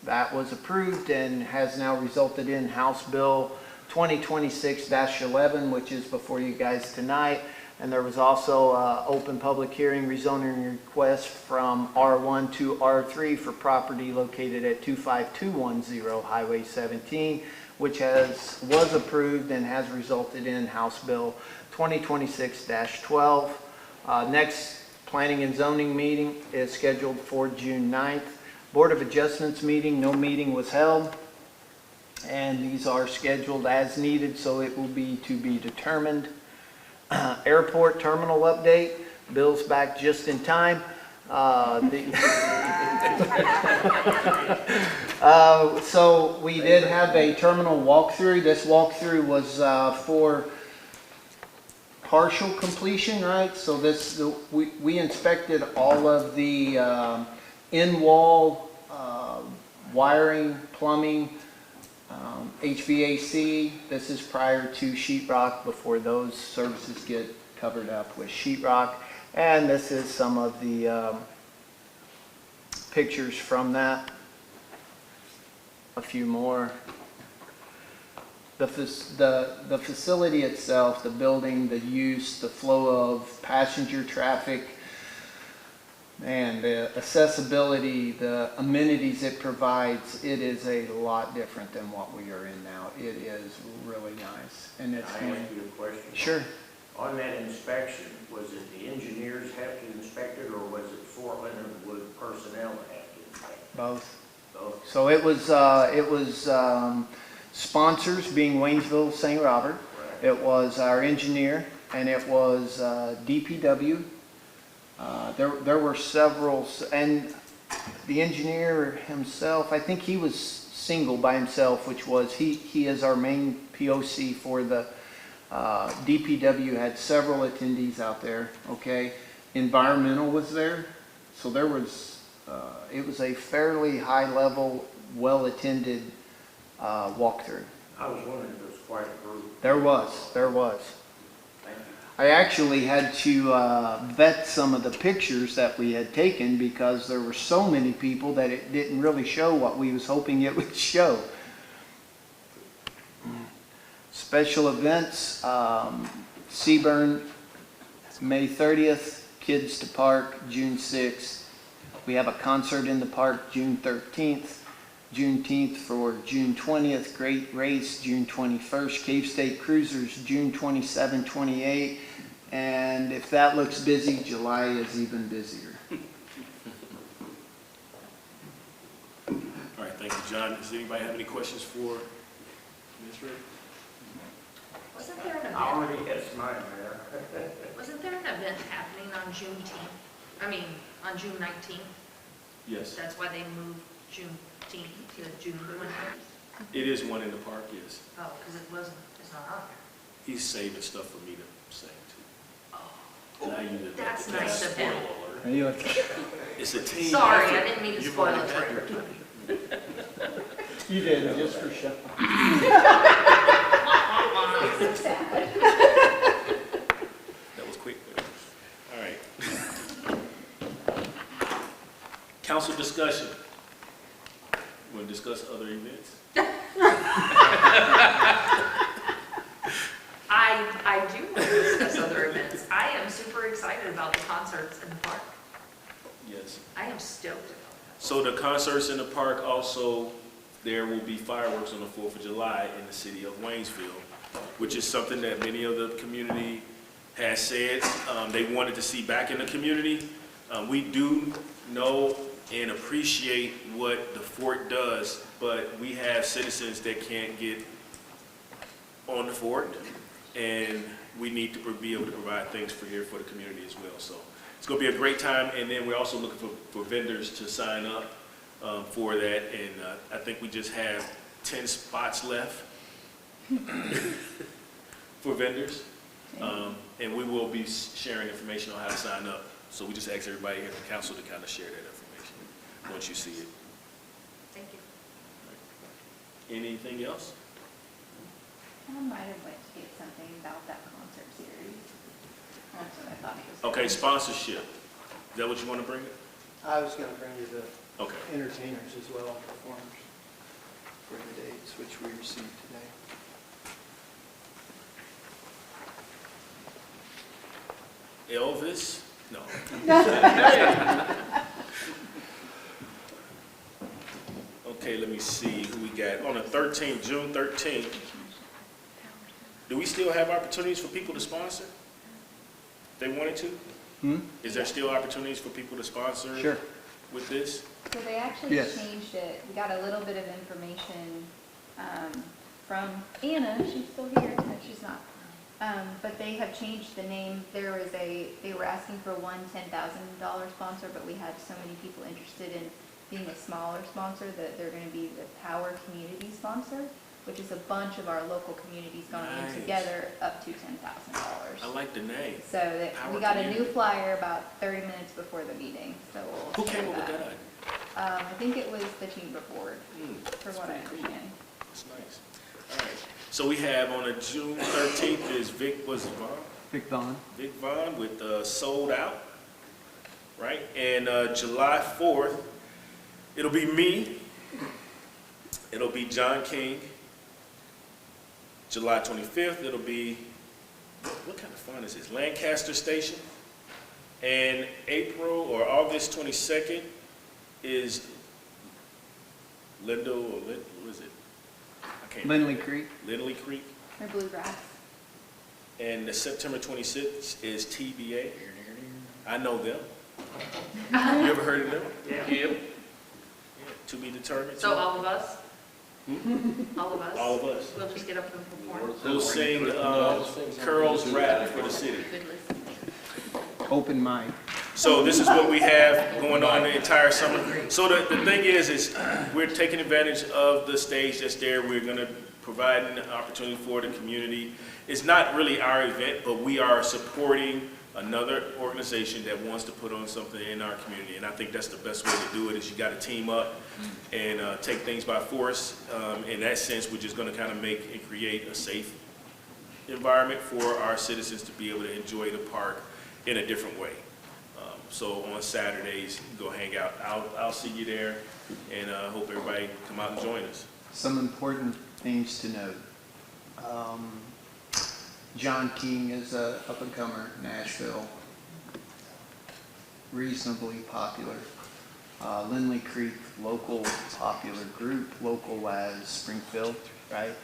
That was approved and has now resulted in House Bill 2026-11, which is before you guys tonight. And there was also open public hearing rezoning request from R1 to R3 for property located at 25210 Highway 17, which was approved and has resulted in House Bill 2026-12. Next Planning and Zoning meeting is scheduled for June 9th. Board of Adjustments meeting, no meeting was held. And these are scheduled as needed, so it will be to be determined. Airport terminal update, Bill's back just in time. So we did have a terminal walkthrough. This walkthrough was for partial completion, right? So we inspected all of the in-wall wiring, plumbing, HVAC. This is prior to sheetrock, before those services get covered up with sheetrock. And this is some of the pictures from that. A few more. The facility itself, the building, the use, the flow of passenger traffic, and the accessibility, the amenities it provides, it is a lot different than what we are in now. It is really nice. And it's Can I ask you a question? Sure. On that inspection, was it the engineers have to inspect it, or was it Fort Leonard Wood personnel that have to inspect it? Both. Both? So it was sponsors being Waynesville, St. Robert. Right. It was our engineer, and it was DPW. There were several, and the engineer himself, I think he was single by himself, which was, he is our main POC for the DPW. Had several attendees out there, okay? Environmental was there, so there was, it was a fairly high level, well-attended walkthrough. I was wondering if there was quite a group. There was. Thank you. I actually had to vet some of the pictures that we had taken, because there were so many people that it didn't really show what we was hoping it would show. Special events, Seaburn, May 30th, Kids to Park, June 6th. We have a concert in the park, June 13th. Juneteenth for June 20th, Great Race, June 21st, Cave State Cruisers, June 27, 28, and if that looks busy, July is even busier. All right, thank you, John. Does anybody have any questions for Ms. Rick? Wasn't there an I event, already asked mine there. wasn't there an event happening on Juneteenth? I mean, on June 19th? Yes, That's why they moved Juneteenth to June 21st? it is one in the park, yes. Oh, because it's not on there. He's saving stuff for me to say too. Oh, Now you did that. that's nice of him. Spoiler alert. Are you okay? It's a team Sorry, effort. I didn't mean to You've spoil already it had for your you. time. You did, just for show. So sad. That was quick. All right. Council discussion. Want to discuss other events? I do want to discuss other events. I am super excited about the concerts in the park. Yes. I am stoked about that. So the concerts in the park, also, there will be fireworks on the 4th of July in the city of Waynesville, which is something that many of the community has said they wanted to see back in the community. We do know and appreciate what the fort does, but we have citizens that can't get on the fort, and we need to be able to provide things for the community as well. So it's going to be a great time, and then we're also looking for vendors to sign up for that, and I think we just have 10 spots left for vendors, and we will be sharing information on how to sign up. So we just ask everybody here at the council to kind of share that information once you see it. Thank you. Anything else? I might have went to get something about that concert series. That's what I thought it was. Okay, sponsorship. Is that what you want to bring? I was going to bring you the Okay. entertainers as well, performers, for the dates, which we received today. Elvis? No. Okay, let me see who we got. On the 13th, June 13th, do we still have opportunities for people to sponsor? If they wanted to? Is there still opportunities for people to sponsor? Sure. With this? So they actually Yes. changed it. We got a little bit of information from Anna. She's still here. No, she's not. But they have changed the name. They were asking for one $10,000 sponsor, but we had so many people interested in being a smaller sponsor that they're going to be the Power Community sponsor, which is a bunch of our local communities going Nice. in together up to $10,000. I like the name. So that Power we got a Community. new flyer about 30 minutes before the meeting. So we'll Who came share up with that idea? I think it was the chamber board, for what I understand. That's nice. All right. So we have on a June 13th is Vic, was it Vaughn? Vic Vaughn. Vic Vaughn with Sold Out, right? And July 4th, it'll be me. It'll be John King. July 25th, it'll be, what kind of fun is this? Lancaster Station. And April or August 22nd is Lindo, or what is it? I can't Lindley remember. Creek. Lindley Creek. Or bluegrass. And the September 26th is TBA. I know them. You ever heard of them? Yeah. To be determined. So all of us? All of us? All of us. We'll just get up and perform? We'll sing Curls Rap for the city. Open mic. So this is what we have going on the entire summer. So the thing is we're taking advantage of the stage that's there. We're going to provide an opportunity for the community. It's not really our event, but we are supporting another organization that wants to put on something in our community. And I think that's the best way to do it, is you got to team up and take things by force. In that sense, we're just going to kind of make and create a safe environment for our citizens to be able to enjoy the park in a different way. So on Saturdays, go hang out. I'll see you there, and hope everybody come out and join us. Some important things to note. John King is a up-and-comer in Nashville, reasonably popular. Lindley Creek, local popular group, local as Springfield, right?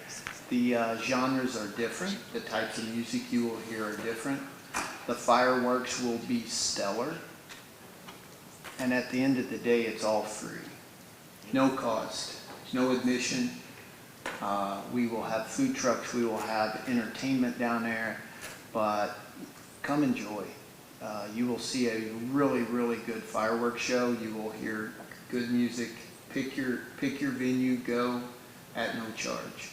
The genres are different. The types of music you will hear are different. The fireworks will be stellar. And at the end of the day, it's all free. No cost, no admission. We will have food trucks, we will have entertainment down there, but come enjoy. You will see a really, really good fireworks show. You will hear good music. Pick your venue, go at no charge.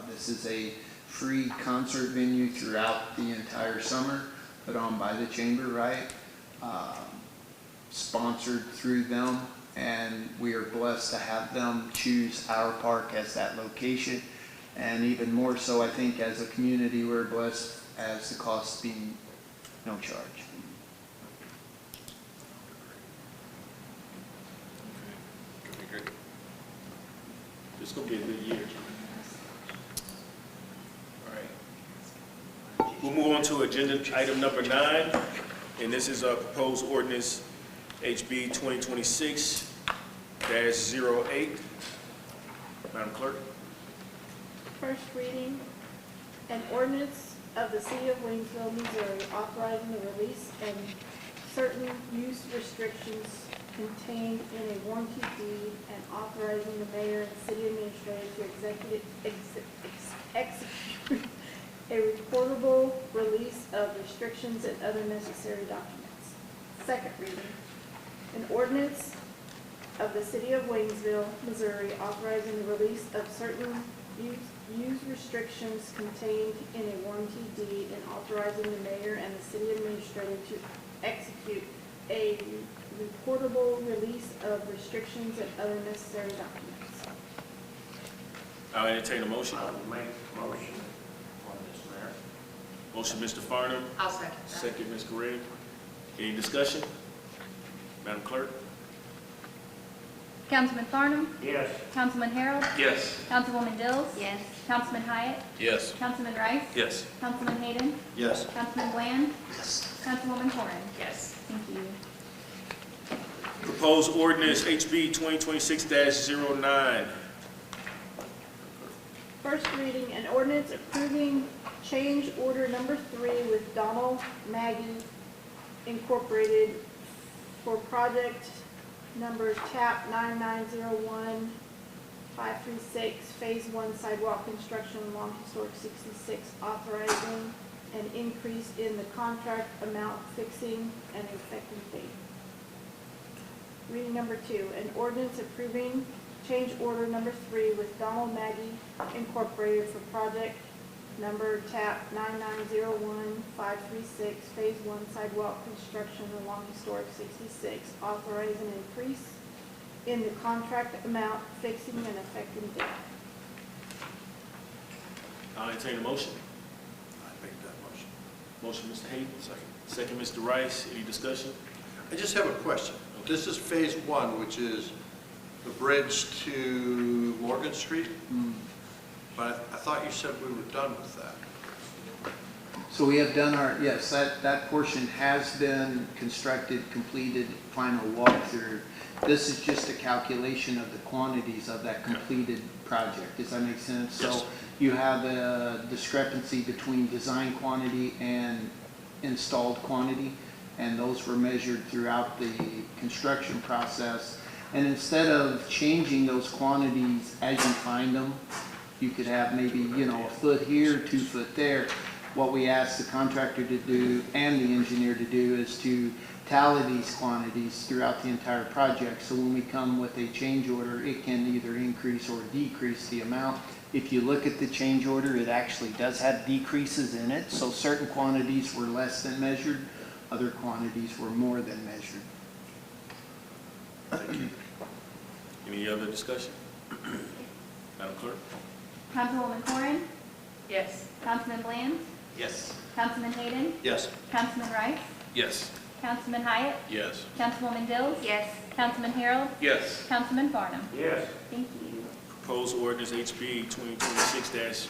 This is a free concert venue throughout the entire summer, put on by the chamber, right? Sponsored through them, and we are blessed to have them choose our park as that location. And even more so, I think, as a community, we're blessed as the cost being no charge. It's going to be a good year. All right. We'll move on to agenda item number 9, and this is a proposed ordinance HB 2026-08. Madam Clerk. First reading, an ordinance of the City of Waynesville, Missouri, authorizing the release and certain use restrictions contained in a warranty deed and authorizing the mayor and city administrator to execute a recordable release of restrictions and other necessary documents. Second reading, an ordinance of the City of Waynesville, Missouri, authorizing the release of certain use restrictions contained in a warranty deed and authorizing the mayor and the city administrator to execute a reportable release of restrictions and other necessary documents. I'll entertain a motion. I'll make a motion on this, Mayor. Motion, Mr. Farnum. I'll second that. Second, Ms. Gregg. Any discussion? Madam Clerk? Councilman Farnum, Yes. Councilman Harold, Yes. Councilwoman Dills, Yes. Councilman Hyatt, Yes. Councilman Rice, Yes. Councilman Hayden, Yes. Councilman Bland, Yes. Councilwoman Corrin. Yes. Thank you. Proposed ordinance HB 2026-09. First reading, an ordinance approving change order number 3 with Donald Maggie Incorporated for project number TAP 9901536, Phase 1 sidewalk construction along Historic 66, authorizing an increase in the contract amount, fixing an effective date. Reading number 2, an ordinance approving change order number 3 with Donald Maggie Incorporated for project number TAP 9901536, Phase 1 sidewalk construction along Historic 66, authorizing an increase in the contract amount, fixing an effective date. I'll entertain a motion. I make that motion. Motion, Mr. Hayden. Second, Mr. Rice. Any discussion? I just have a question. This is phase 1, which is the bridge to Morgan Street, but I thought you said we were done with that. So we have done our, yes, that portion has been constructed, completed, final walkthrough. This is just a calculation of the quantities of that completed project. Does that make sense? Yes. So you have a discrepancy between design quantity and installed quantity, and those were measured throughout the construction process. And instead of changing those quantities as you find them, you could have maybe, a foot here, 2 foot there. What we asked the contractor to do and the engineer to do is to tally these quantities throughout the entire project. So when we come with a change order, it can either increase or decrease the amount. If you look at the change order, it actually does have decreases in it. So certain quantities were less than measured, other quantities were more than measured. Any other discussion? Madam Clerk? Councilwoman Corrin, Yes. Councilman Bland, Yes. Councilman Hayden, Yes. Councilman Rice, Yes. Councilman Hyatt, Yes. Councilwoman Dills, Yes. Councilman Harold, Yes. Councilman Farnum. Yes. Thank you. Proposed ordinance HB 2026-10.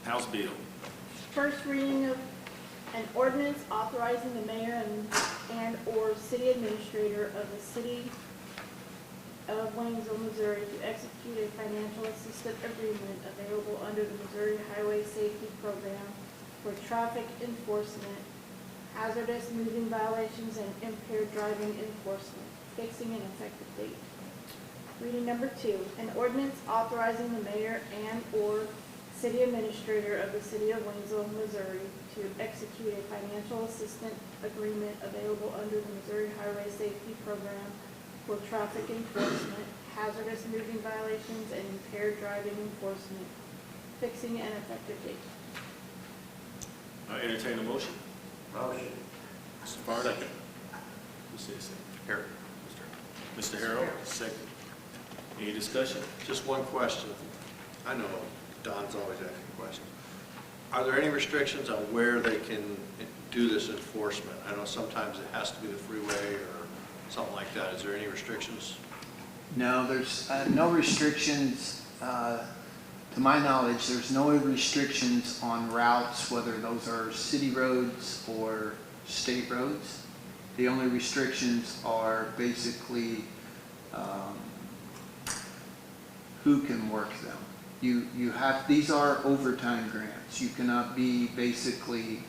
House Bill. First reading of an ordinance authorizing the mayor and/or city administrator of the city of Waynesville, Missouri to execute a financial assistance agreement available under the Missouri Highway Safety Program for traffic enforcement, hazardous moving violations, and impaired driving enforcement, fixing an effective date. Reading number 2, an ordinance authorizing the mayor and/or city administrator of the city of Waynesville, Missouri to execute a financial assistance agreement available under the Missouri Highway Safety Program for traffic enforcement, hazardous moving violations, and impaired driving enforcement, fixing an effective date. I entertain a motion. Motion. Mr. Farnum? Who said second? Here. Mr. Harold, second. Any discussion? Just one question. I know Don's always asking questions. Are there any restrictions on where they can do this enforcement? I know sometimes it has to be the freeway or something like that. Is there any restrictions? No, there's no restrictions. To my knowledge, there's no restrictions on routes, whether those are city roads or state roads. The only restrictions are basically who can work them. You have, these are overtime grants. You cannot be basically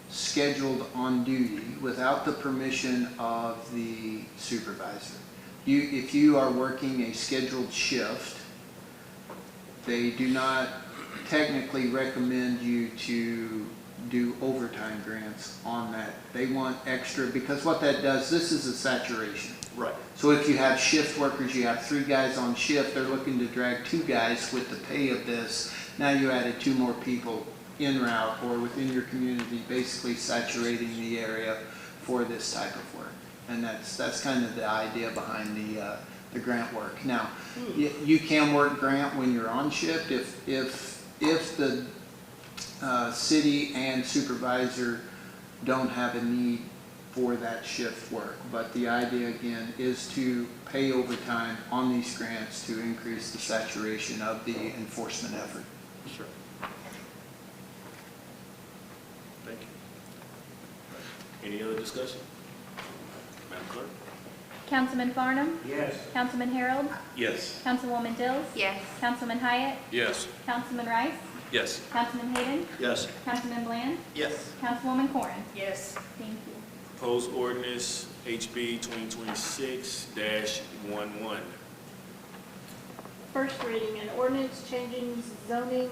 scheduled on duty without the permission of the supervisor. If you are working a scheduled shift, they do not technically recommend you to do overtime grants on that. They want extra, because what that does, this is a saturation. Right. So if you have shift workers, you have 3 guys on shift, they're looking to drag 2 guys with the pay of this. Now you added 2 more people en route or within your community, basically saturating the area for this type of work. And that's kind of the idea behind the grant work. Now, you can work grant when you're on shift if the city and supervisor don't have a need for that shift work. But the idea again is to pay overtime on these grants to increase the saturation of the enforcement effort. Sure. Thank you. Any other discussion? Madam Clerk? Councilman Farnum? Yes. Councilman Harold? Yes. Councilwoman Dills? Yes. Councilman Hyatt? Yes. Councilman Rice? Yes. Councilman Hayden? Yes. Councilman Bland? Yes. Councilwoman Corrin? Yes. Thank you. Proposed ordinance HB 2026-11. First reading, an ordinance changing zoning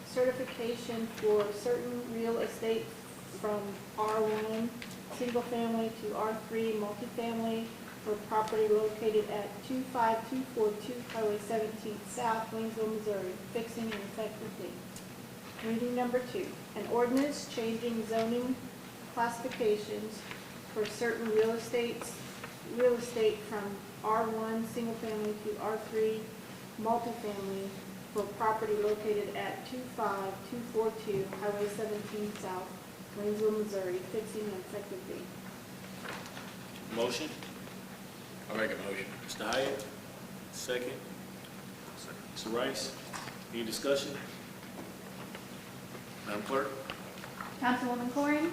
certification for certain real estate from R1 single family to R3 multifamily for property located at 25242 Highway 17 South, Waynesville, Missouri, fixing an effective date. Reading number 2, an ordinance changing zoning classifications for certain real estate from R1 single family to R3 multifamily for property located at 25242 Highway 17 South, Waynesville, Missouri, fixing an effective date. Motion? I'll make a motion. Mr. Hyatt, second. Mr. Rice, any discussion? Madam Clerk? Councilwoman Corrin?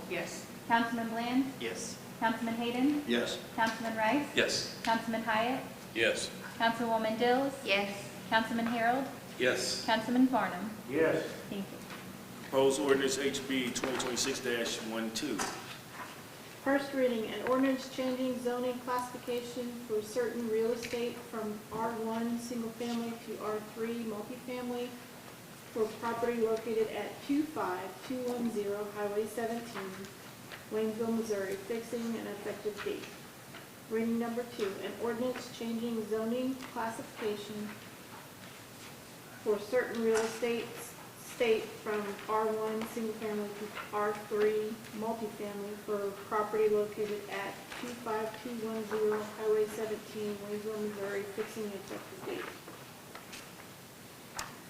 Yes. Councilman Bland? Yes. Councilman Hayden? Yes. Councilman Rice? Yes. Councilman Hyatt? Yes. Councilwoman Dills? Yes. Councilman Harold? Yes. Councilman Farnum? Yes. Thank you. Proposed ordinance HB 2026-12. First reading, an ordinance changing zoning classification for certain real estate from R1 single family to R3 multifamily for property located at 25210 Highway 17, Waynesville, Missouri, fixing an effective date. Reading number 2, an ordinance changing zoning classification for certain real estate from R1 single family to R3 multifamily for property located at 25210 Highway 17, Waynesville, Missouri, fixing an effective date.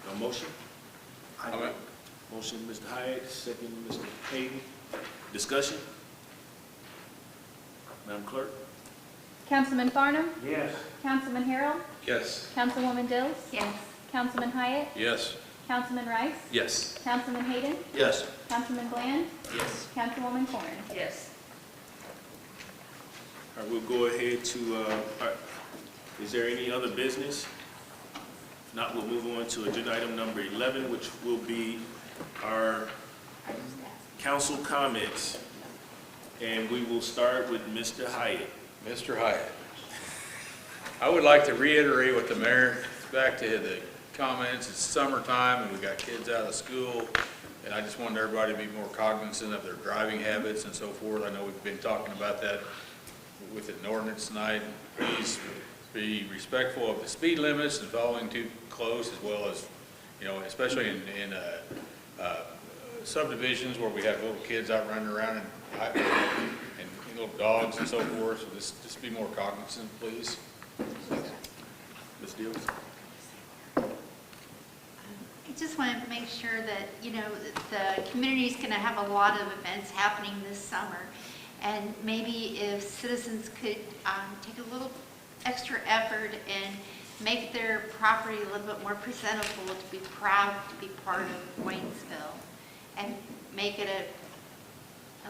No motion? I'll make. Motion, Mr. Hyatt, second, Mr. Hayden. Discussion? Madam Clerk? Councilman Farnum? Yes. Councilman Harold? Yes. Councilwoman Dills? Yes. Councilman Hyatt? Yes. Councilman Rice? Yes. Councilman Hayden? Yes. Councilman Bland? Yes. Councilwoman Corrin? Yes. All right, we'll go ahead to, all right, is there any other business? If not, we'll move on to agenda item number 11, which will be our council comments. And we will start with Mr. Hyatt. Mr. Hyatt, I would like to reiterate what the mayor, back to the comments, it's summertime and we've got kids out of school, and I just wanted everybody to be more cognizant of their driving habits and so forth. I know we've been talking about that with an ordinance tonight. Please be respectful of the speed limits and following too close, as well as, you know, especially in subdivisions where we have little kids out running around and little dogs and so forth. So just be more cognizant, please. Ms. Dills? I just wanted to make sure that, you know, the community's going to have a lot of events happening this summer. And maybe if citizens could take a little extra effort and make their property a little bit more presentable, to be proud to be part of Waynesville, and make it a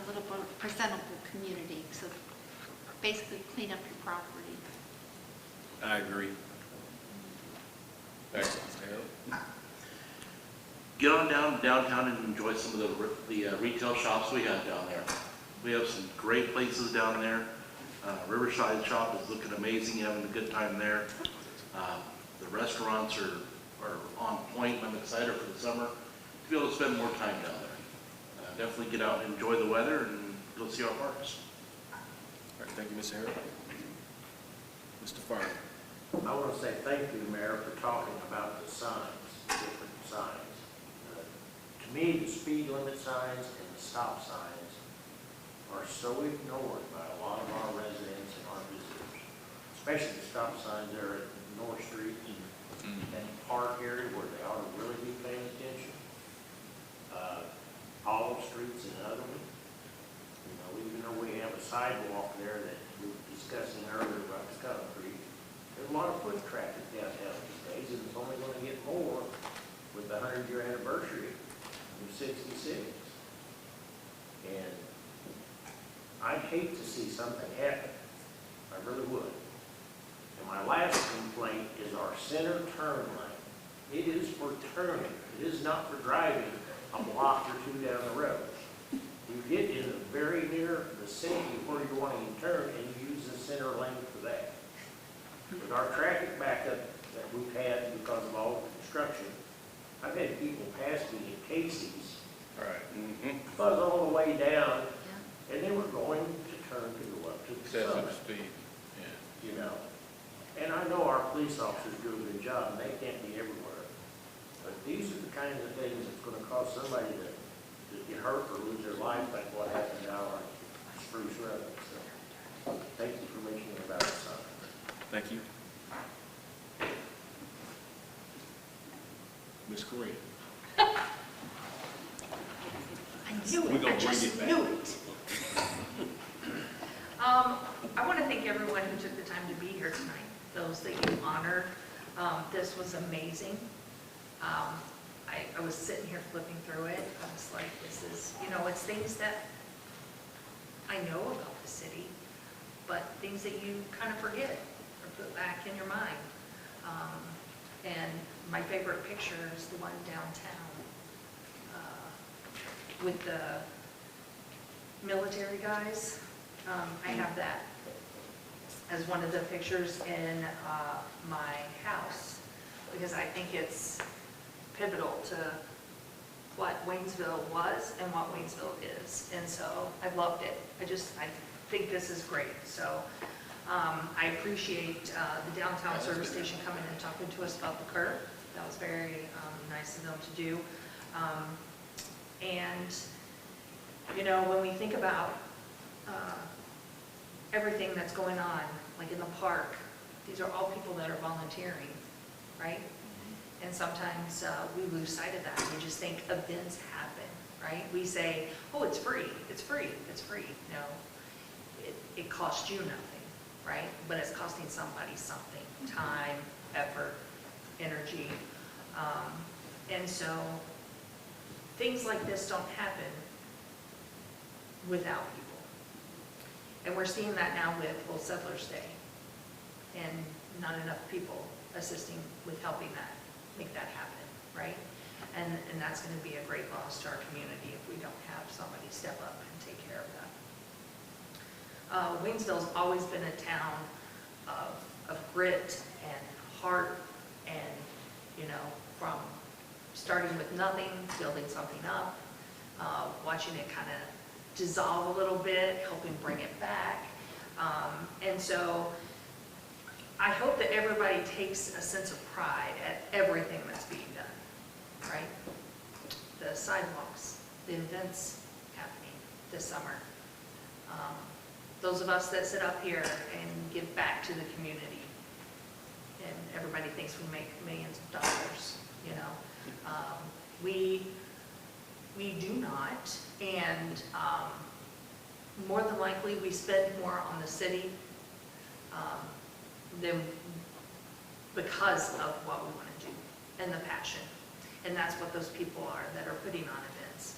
little bit presentable community. So basically clean up your property. I agree. Excellent. Get on down downtown and enjoy some of the retail shops we have down there. We have some great places down there. Riverside Shop is looking amazing, having a good time there. The restaurants are on point. I'm excited for the summer to be able to spend more time down there. Definitely get out and enjoy the weather and go see our parks. All right, thank you, Mr. Harold. Mr. Farnum? I want to say thank you, Mayor, for talking about the signs, different signs. To me, the speed limit signs and the stop signs are so ignored by a lot of our residents and our visitors, especially the stop signs there at North Street and Park area where they ought to really be paying attention. Olive Street's another one. You know, we've been sidewalk there that we were discussing earlier about the concrete. There's a lot of foot traffic downtown these days, and it's only gonna get more with the 100-year anniversary of 66. And I'd hate to see something happen. I really would. And my last complaint is our center turn lane. It is for turning. It is not for driving a block or two down the road. You get in very near the city where you want to turn, and you use the center lane for that. With our traffic backup that we've had because of all the construction, I've had people pass me at Casey's, Right. buzz all the way down, and they were going to turn to go up to the Excessive summit, speed, yeah. you know. And I know our police officers do a good job, and they can't be everywhere. But these are the kinds of things that's gonna cause somebody to get hurt or lose their life, like what happened down on Spruce Road. So, thank you for mentioning about it, son. Thank you. Ms. Correa. I knew We're it, gonna I bring just it back. knew it. I want to thank everyone who took the time to be here tonight, those that you honored. This was amazing. I was sitting here flipping through it. I was like, this is, you know, it's things that I know about the city, but things that you kind of forget or put back in your mind. And my favorite picture is the one downtown with the military guys. I have that as one of the pictures in my house, because I think it's pivotal to what Waynesville was and what Waynesville is. And so I loved it. I think this is great. So I appreciate the downtown service station coming and talking to us about the curb. That was very nice of them to do. And, you know, when we think about everything that's going on, like in the park, these are all people that are volunteering, right? And sometimes we lose sight of that. We just think events happen, right? We say, oh, it's free, it's free, it's free. No, it costs you nothing, right? But it's costing somebody something, time, effort, energy. And so things like this don't happen without people. And we're seeing that now with Old Settlers Day, and not enough people assisting with helping that, make that happen, right? And that's going to be a great loss to our community if we don't have somebody step up and take care of that. Waynesville's always been a town of grit and heart, and, you know, from starting with nothing, building something up, watching it kind of dissolve a little bit, helping bring it back. And so I hope that everybody takes a sense of pride at everything that's being done, right? The sidewalks, the events happening this summer. Those of us that sit up here and give back to the community, and everybody thinks we make millions of dollars, you know. We do not, and more than likely we spend more on the city than because of what we want to do and the passion. And that's what those people are that are putting on events.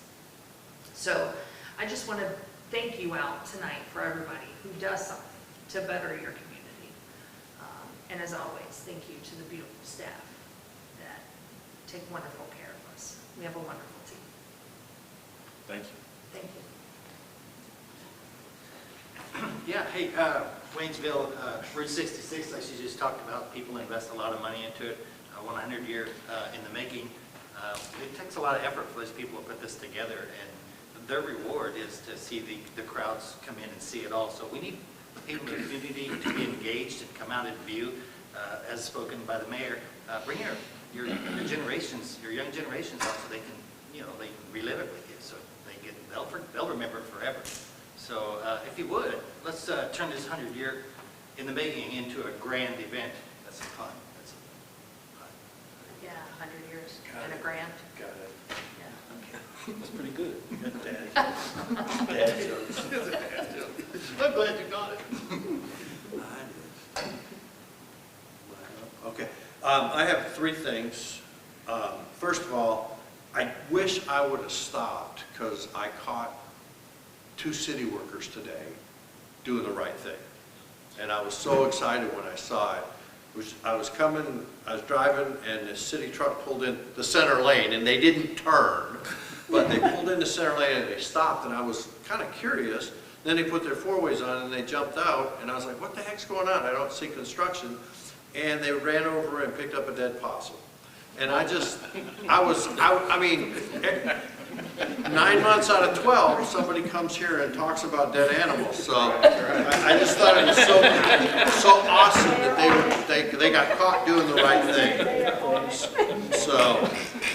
So I just want to thank you out tonight for everybody who does something to better your community. And as always, thank you to the beautiful staff that take wonderful care of us. We have a wonderful team. Thank you. Thank you. Yeah, hey, Waynesville, Route 66, like she just talked about, people invest a lot of money into it, 100 year in the making. It takes a lot of effort for those people to put this together, and their reward is to see the crowds come in and see it all. So we need people in the community to be engaged and come out and view, as spoken by the mayor. Bring your generations, your young generations out so they can, you know, they can relive it with you, so they'll remember it forever. So if you would, let's turn this 100 year in the making into a grand event. That's fun. That's fun. Yeah, 100 years and a grant. Got it. Yeah. That's pretty good. Dad jokes. Dad joke. I'm glad you got it. Okay, I have three things. First of all, I wish I would have stopped because I caught 2 city workers today doing the right thing. And I was so excited when I saw it. I was driving and the city truck pulled in the center lane and they didn't turn, but they pulled in the center lane and they stopped and I was kind of curious. Then they put their 4-ways on and they jumped out and I was like, what the heck's going on? I don't see construction. And they ran over and picked up a dead possum. And I mean, 9 months out of 12, somebody comes here and talks about dead animals. So I just thought it was so awesome that they got caught doing the right thing. So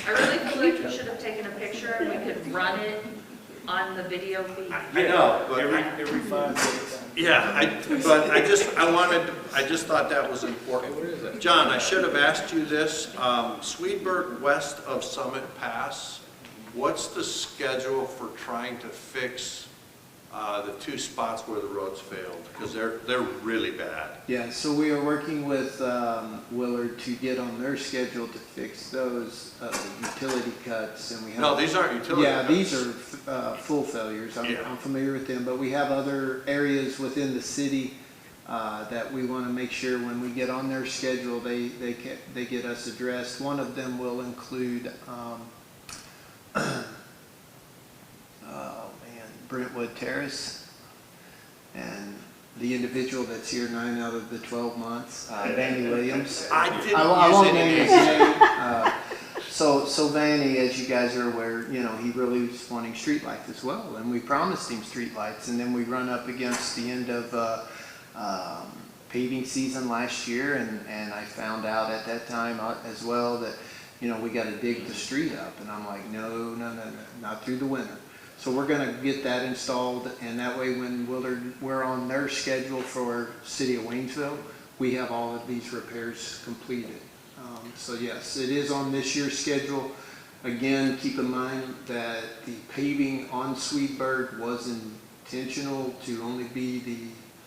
I really feel like you should have taken a picture and we could run it on the video feed. I know, but Every 5 minutes. yeah, I just thought that was important. John, I should have asked you this. Swedberg west of Summit Pass, what's the schedule for trying to fix the 2 spots where the roads failed? Because they're really bad. Yeah, so we are working with Willard to get on their schedule to fix those utility cuts, and we have. No, these aren't utility Yeah, cuts. these are full failures. I'm familiar with them, but we have other areas within the city that we want to make sure when we get on their schedule, they get us addressed. One of them will include, Brentwood Terrace, and the individual that's here 9 out of the 12 months, Vanny Williams. I didn't I won't use any name his names. name. So Vanny, as you guys are aware, he really was wanting streetlights as well, and we promised him streetlights, and then we run up against the end of paving season last year, and I found out at that time as well that, we got to dig the street up, and I'm like, no, not through the winter. So we're going to get that installed, and that way when we're on their schedule for City of Waynesville, we have all of these repairs completed. So yes, it is on this year's schedule. Again, keep in mind that the paving on Swedberg was intentional to only be the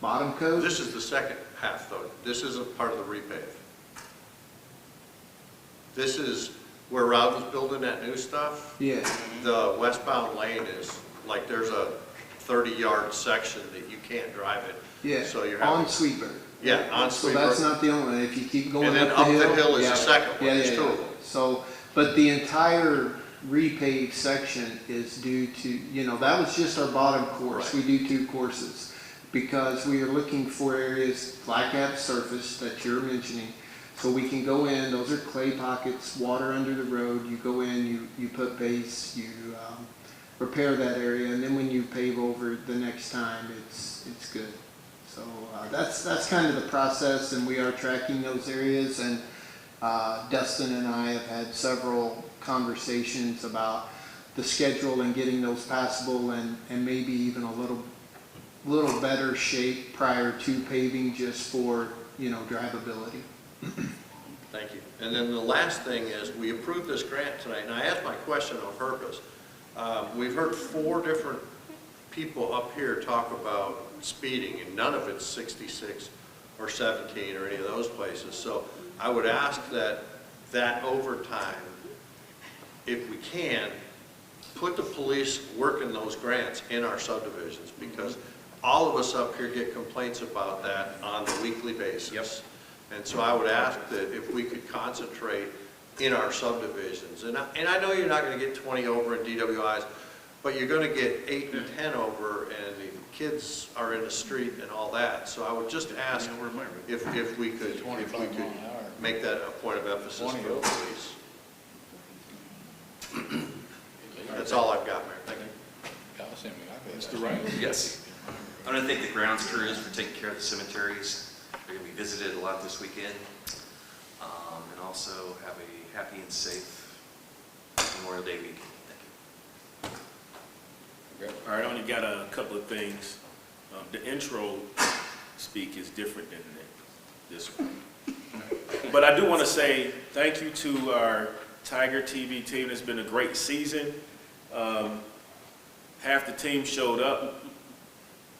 bottom coat. This is the second half, though. This isn't part of the repave. This is where Rowden's building that new stuff. Yeah. The westbound lane is, like, there's a 30-yard section that you can't drive it. Yeah, So you're on having, Swedberg. yeah, on So that's Swedberg. not the only one. If you keep going And then up the hill. up the hill is the yeah, second one. Yeah, There's yeah, 2 yeah. of them. So, but the entire repaved section is due to, that was just our bottom course. Right. We do 2 courses because we are looking for areas like that surface that you're mentioning. So we can go in, those are clay pockets, water under the road. You go in, you put base, you repair that area, and then when you pave over the next time, it's good. So that's kind of the process, and we are tracking those areas. And Dustin and I have had several conversations about the schedule and getting those passable, and maybe even a little better shape prior to paving, just for drivability. Thank you. And then the last thing is, we approved this grant tonight, and I asked my question on purpose. We've heard 4 different people up here talk about speeding, and none of it's 66 or 17 or any of those places. So I would ask that overtime, if we can, put the police working those grants in our subdivisions, because all of us up here get complaints about that on a weekly basis. Yep. And so I would ask that if we could concentrate in our subdivisions, and I know you're not going to get 20 over in DWIs, but you're going to get 8 and 10 over, and the kids are in the street and all that. So I would just ask if we could make that a point of emphasis for the police. That's all I've got, Mayor. Thank you. Mr. Wright? Yes. I want to thank the grounds crews for taking care of the cemeteries. They're going to be visited a lot this weekend. And also have a happy and safe Memorial Day weekend. Thank you. All right, I only got a couple of things. The intro speak is different than this one. But I do want to say thank you to our Tiger TV team. It's been a great season. Half the team showed up.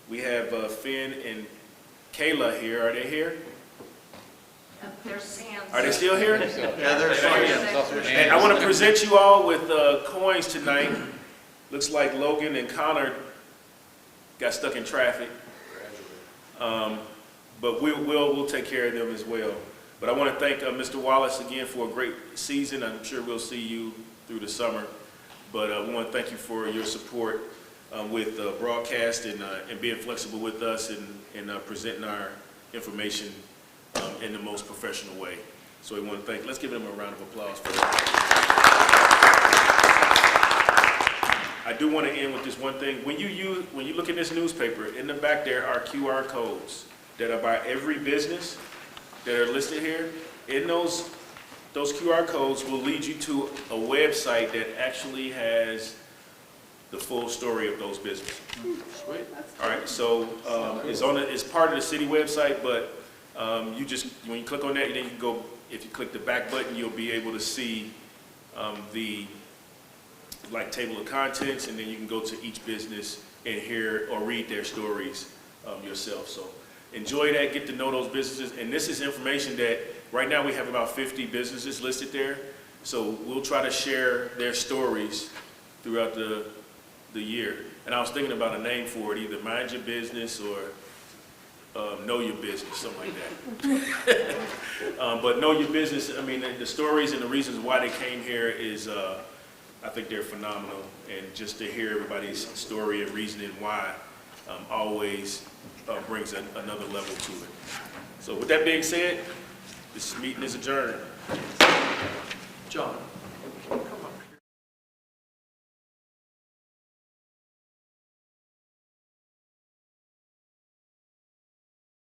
We have Finn and Kayla here. Are they here? There's hands. Are they still here? Yeah, there's And I want to present you all with coins tonight. Looks like Logan and Connor got stuck in traffic. But we'll take care of them as well. But I want to thank Mr. Wallace again for a great season. I'm sure we'll see you through the summer. But we want to thank you for your support with broadcast and being flexible with us and presenting our information in the most professional way. So we want to let's give them a round of applause for that. I do want to end with this one thing. When you look at this newspaper, in the back there are QR codes that are by every business that are listed here. In those QR codes will lead you to a website that actually has the full story of those businesses. Sweet. All right, so it's part of the city website, but you just, when you click on that, then you can go, if you click the back button, you'll be able to see the table of contents, and then you can go to each business and hear or read their stories yourself. So enjoy that, get to know those businesses, and this is information that right now we have about 50 businesses listed there. So we'll try to share their stories throughout the year. And I was thinking about a name for it, either Mind Your Business or Know Your Business, something like that. But Know Your Business, I mean, the stories and the reasons why they came here is, I think they're phenomenal. And just to hear everybody's story and reasoning why always brings another level to it. So with that being said, this meeting is adjourned. John.